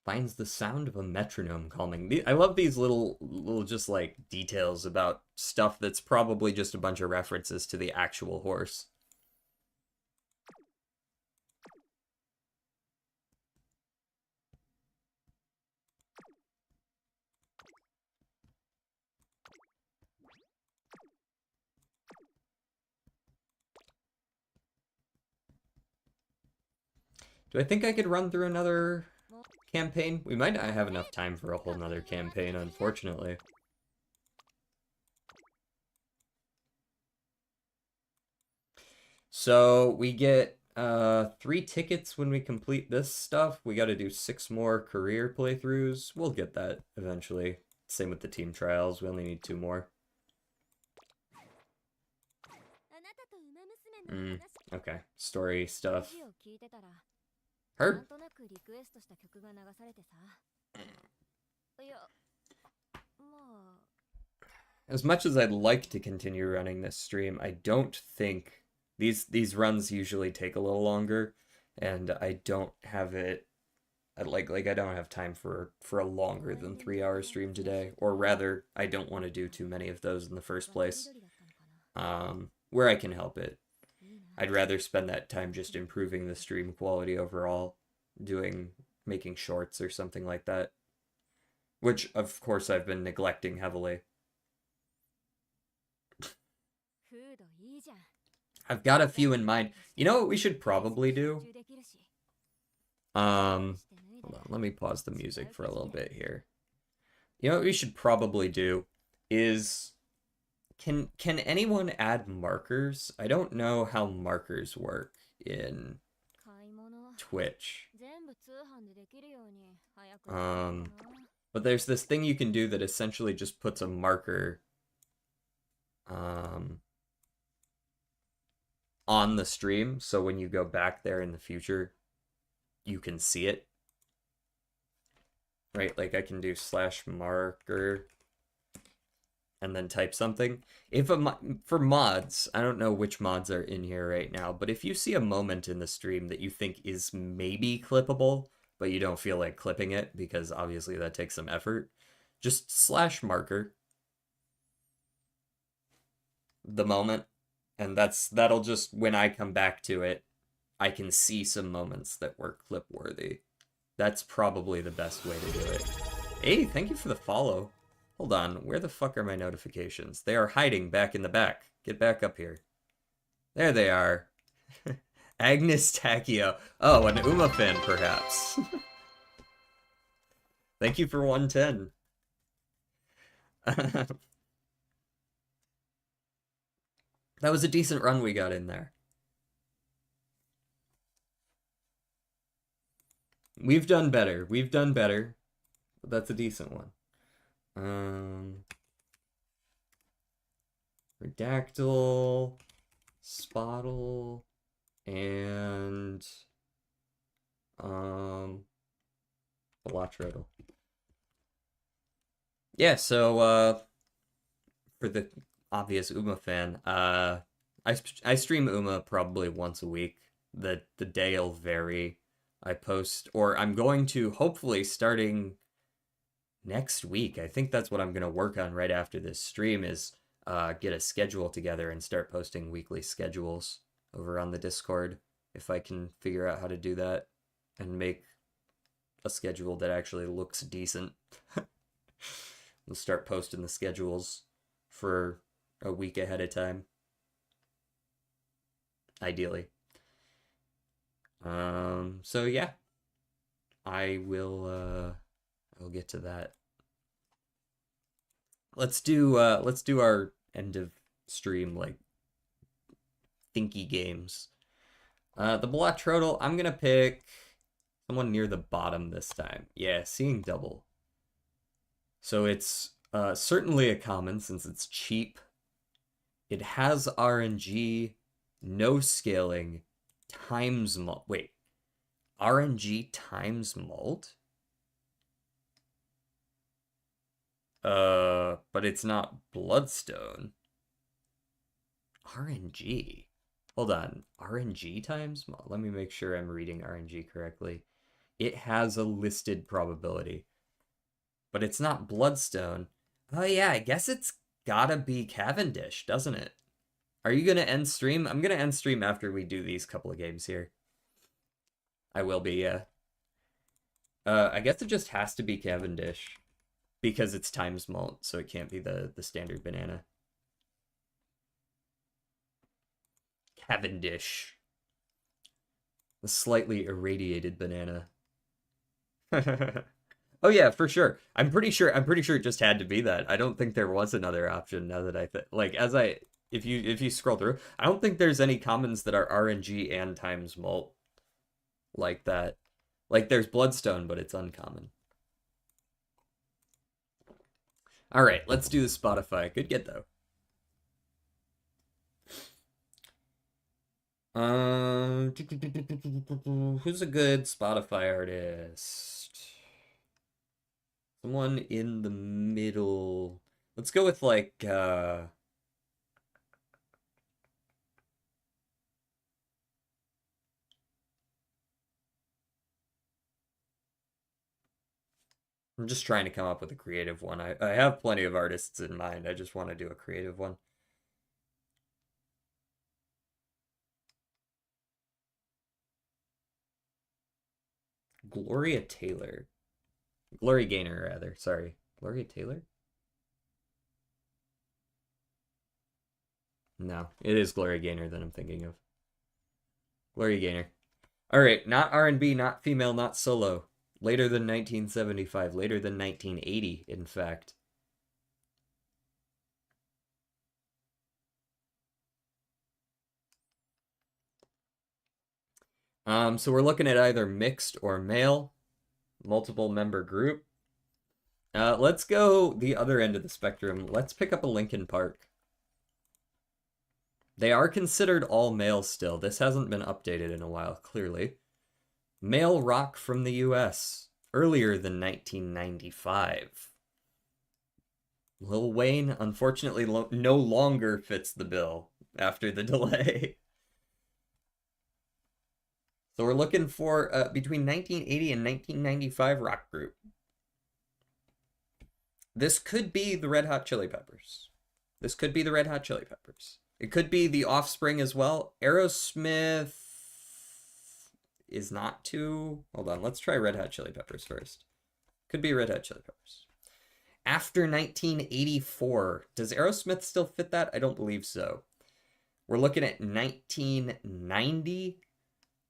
Finds the sound of a metronome calming. I love these little just like details about stuff that's probably just a bunch of references to the actual horse. Do I think I could run through another campaign? We might not have enough time for a whole nother campaign, unfortunately. So we get 3 tickets when we complete this stuff. We got to do 6 more career playthroughs. We'll get that eventually. Same with the team trials. We only need 2 more. Okay, story stuff. Her. As much as I'd like to continue running this stream, I don't think these runs usually take a little longer, and I don't have it. I don't have time for a longer than 3-hour stream today, or rather, I don't want to do too many of those in the first place. Where I can help it. I'd rather spend that time just improving the stream quality overall, making shorts or something like that. Which, of course, I've been neglecting heavily. I've got a few in mind. You know what we should probably do? Hold on, let me pause the music for a little bit here. You know what we should probably do is... Can anyone add markers? I don't know how markers work in Twitch. But there's this thing you can do that essentially just puts a marker on the stream, so when you go back there in the future, you can see it. Right, like I can do /marker and then type something. For mods, I don't know which mods are in here right now, but if you see a moment in the stream that you think is maybe clippable, but you don't feel like clipping it, because obviously that takes some effort, just /marker the moment, and that'll just, when I come back to it, I can see some moments that were clip worthy. That's probably the best way to do it. Hey, thank you for the follow. Hold on, where the fuck are my notifications? They are hiding back in the back. Get back up here. There they are. Agnes Tachio. Oh, an Uma fan, perhaps. Thank you for 110. That was a decent run we got in there. We've done better. We've done better. But that's a decent one. Redactyl, Spottle, and Velotrotl. Yeah, so for the obvious Uma fan, I stream Uma probably once a week. The day'll vary. I post, or I'm going to hopefully starting next week. I think that's what I'm gonna work on right after this stream is get a schedule together and start posting weekly schedules over on the Discord if I can figure out how to do that and make a schedule that actually looks decent. We'll start posting the schedules for a week ahead of time, ideally. So yeah, I'll get to that. Let's do our end of stream like thinky games. The Black Turtle, I'm gonna pick someone near the bottom this time. Yeah, seeing double. So it's certainly a common since it's cheap. It has RNG, no scaling, times mult. Wait, RNG times mult? But it's not Bloodstone. RNG. Hold on. RNG times mult? Let me make sure I'm reading RNG correctly. It has a listed probability. But it's not Bloodstone. Oh yeah, I guess it's gotta be Cavendish, doesn't it? Are you gonna end stream? I'm gonna end stream after we do these couple of games here. I will be, yeah. I guess it just has to be Cavendish because it's times malt, so it can't be the standard banana. Cavendish. The slightly irradiated banana. Oh yeah, for sure. I'm pretty sure it just had to be that. I don't think there was another option now that I like as I if you scroll through, I don't think there's any commons that are RNG and times mult like that. Like there's Bloodstone, but it's uncommon. All right, let's do the Spotify. Good get though. Who's a good Spotify artist? Someone in the middle. Let's go with like I'm just trying to come up with a creative one. I have plenty of artists in mind. I just want to do a creative one. Gloria Taylor. Glory Gaynor, rather. Sorry. Gloria Taylor? No, it is Gloria Gaynor that I'm thinking of. Gloria Gaynor. All right, not R&B, not female, not solo. Later than 1975, later than 1980, in fact. So we're looking at either mixed or male, multiple member group. Let's go the other end of the spectrum. Let's pick up a Linkin Park. They are considered all male still. This hasn't been updated in a while, clearly. Male rock from the US, earlier than 1995. Lil Wayne, unfortunately, no longer fits the bill after the delay. So we're looking for between 1980 and 1995 rock group. This could be the Red Hot Chili Peppers. This could be the Red Hot Chili Peppers. It could be the Offspring as well. Aerosmith is not too... Hold on, let's try Red Hot Chili Peppers first. Could be Red Hot Chili Peppers. After 1984, does Aerosmith still fit that? I don't believe so. We're looking at 1990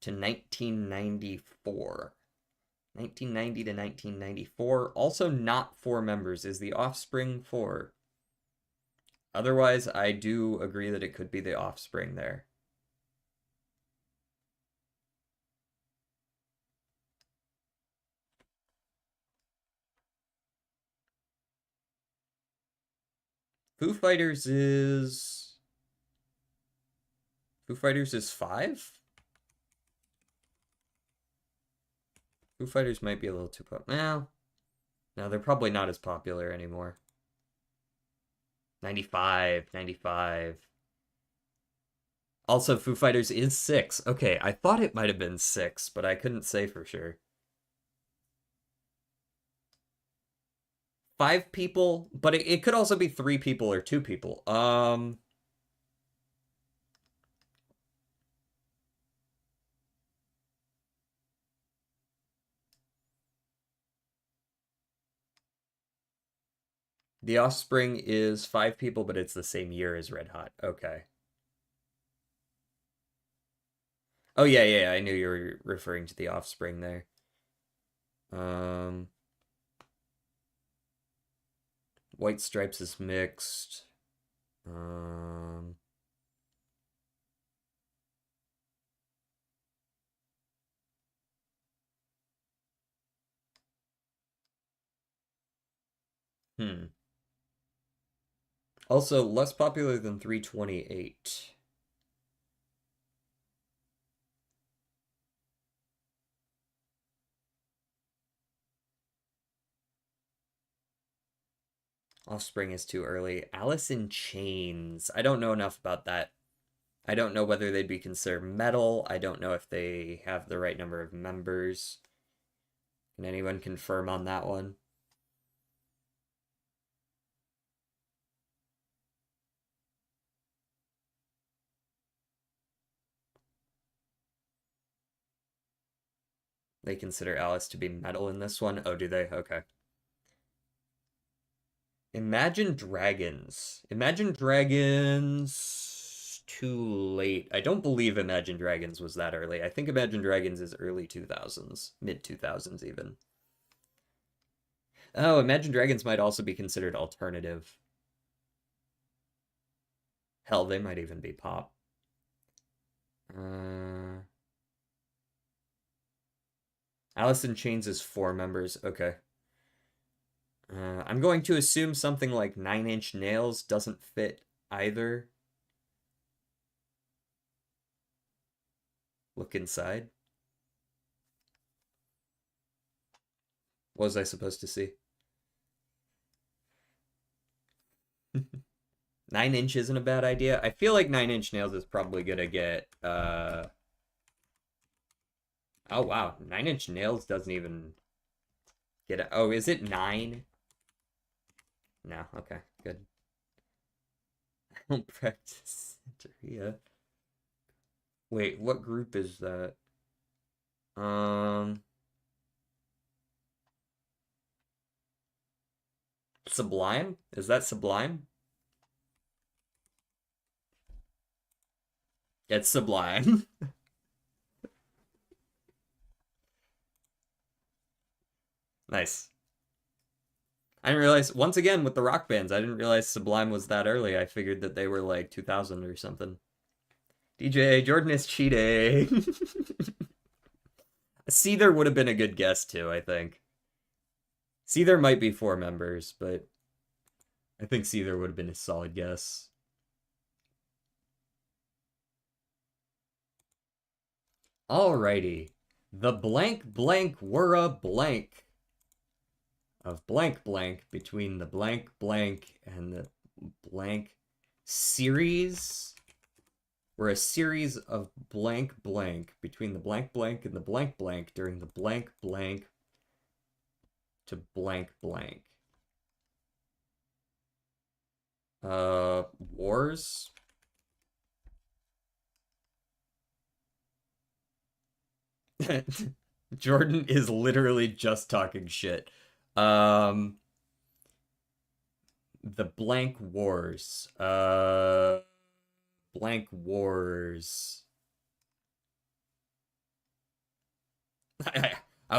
to 1994. 1990 to 1994. Also not 4 members. Is the Offspring 4? Otherwise, I do agree that it could be the Offspring there. Foo Fighters is 5? Foo Fighters might be a little too popular. No, they're probably not as popular anymore. 95. Also, Foo Fighters is 6. Okay, I thought it might have been 6, but I couldn't say for sure. 5 people, but it could also be 3 people or 2 people. The Offspring is 5 people, but it's the same year as Red Hot. Okay. Oh yeah, yeah, I knew you were referring to the Offspring there. Um, White Stripes is mixed. Um, hmm. Also, less popular than 328. Offspring is too early. Alice in Chains. I don't know enough about that. I don't know whether they'd be considered metal. I don't know if they have the right number of members. Can anyone confirm on that one? They consider Alice to be metal in this one? Oh, do they? Okay. Imagine Dragons. Imagine Dragons too late. I don't believe Imagine Dragons was that early. I think Imagine Dragons is early 2000s, mid 2000s even. Oh, Imagine Dragons might also be considered alternative. Hell, they might even be pop. Uh, Alice in Chains is 4 members. Okay. I'm going to assume something like Nine Inch Nails doesn't fit either. Look inside. What was I supposed to see? 9 inch isn't a bad idea. I feel like Nine Inch Nails is probably gonna get oh wow, 9 Inch Nails doesn't even get a... Oh, is it 9? No, okay, good. I don't practice Santeria. Wait, what group is that? Um Sublime? Is that Sublime? It's Sublime. Nice. I didn't realize, once again, with the rock bands, I didn't realize Sublime was that early. I figured that they were like 2000 or something. DJ, Jordan is cheating. Seether would have been a good guess too, I think. Seether might be 4 members, but I think Seether would have been a solid guess. Alrighty. The blank blank were a blank of blank blank between the blank blank and the blank series were a series of blank blank between the blank blank and the blank blank during the blank blank to blank blank. Wars? Jordan is literally just talking shit. The blank wars. Blank wars.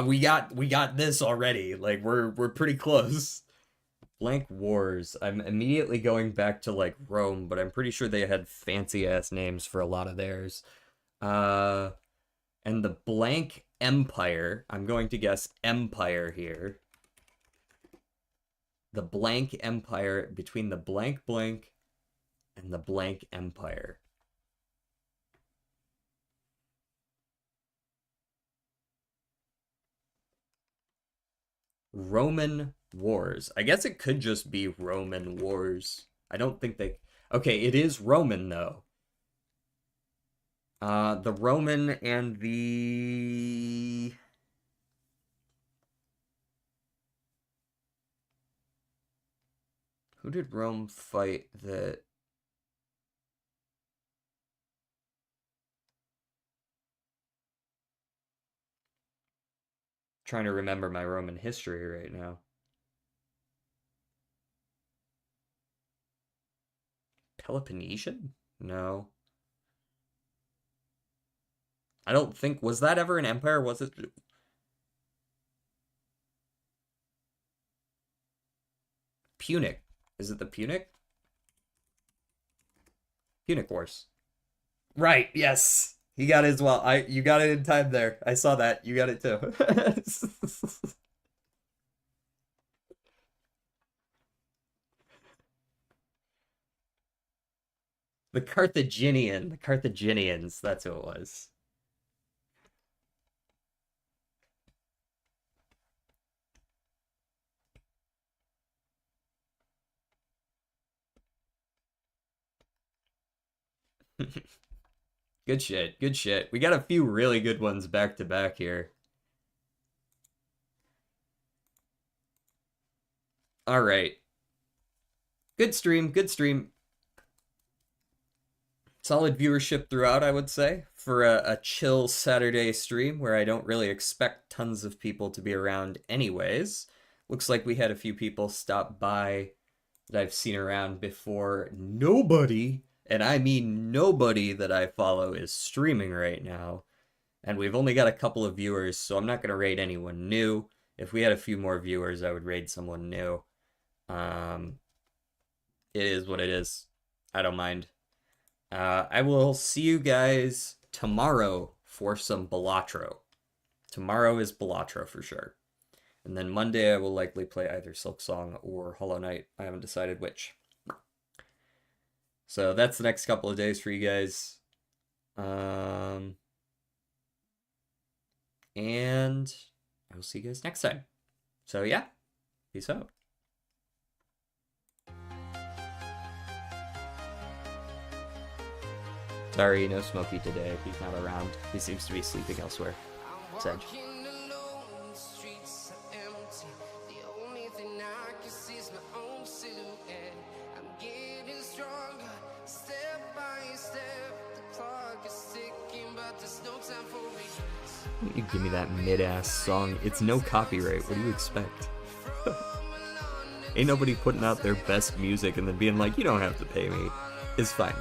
We got this already. Like we're pretty close. Blank wars. I'm immediately going back to like Rome, but I'm pretty sure they had fancy ass names for a lot of theirs. And the blank empire. I'm going to guess empire here. The blank empire between the blank blank and the blank empire. Roman wars. I guess it could just be Roman wars. I don't think they... Okay, it is Roman, though. The Roman and the... Who did Rome fight that... Trying to remember my Roman history right now. Peloponnesian? No. I don't think... Was that ever an empire? Was it... Punic. Is it the Punic? Punic Wars. Right, yes. He got it as well. You got it in time there. I saw that. You got it too. The Carthaginians, that's who it was. Good shit, good shit. We got a few really good ones back to back here. All right. Good stream, good stream. Solid viewership throughout, I would say, for a chill Saturday stream where I don't really expect tons of people to be around anyways. Looks like we had a few people stop by that I've seen around before. Nobody, and I mean nobody that I follow is streaming right now. And we've only got a couple of viewers, so I'm not going to raid anyone new. If we had a few more viewers, I would raid someone new. It is what it is. I don't mind. I will see you guys tomorrow for some Balatro. Tomorrow is Balatro for sure. And then Monday I will likely play either Silk Song or Hollow Knight. I haven't decided which. So that's the next couple of days for you guys. And I will see you guys next time. So yeah, peace out. Sorry, no Smokey today. He's not around. He seems to be sleeping elsewhere. Sedge. You give me that mid-ass song. It's no copyright. What do you expect? Ain't nobody putting out their best music and then being like, you don't have to pay me. It's fine.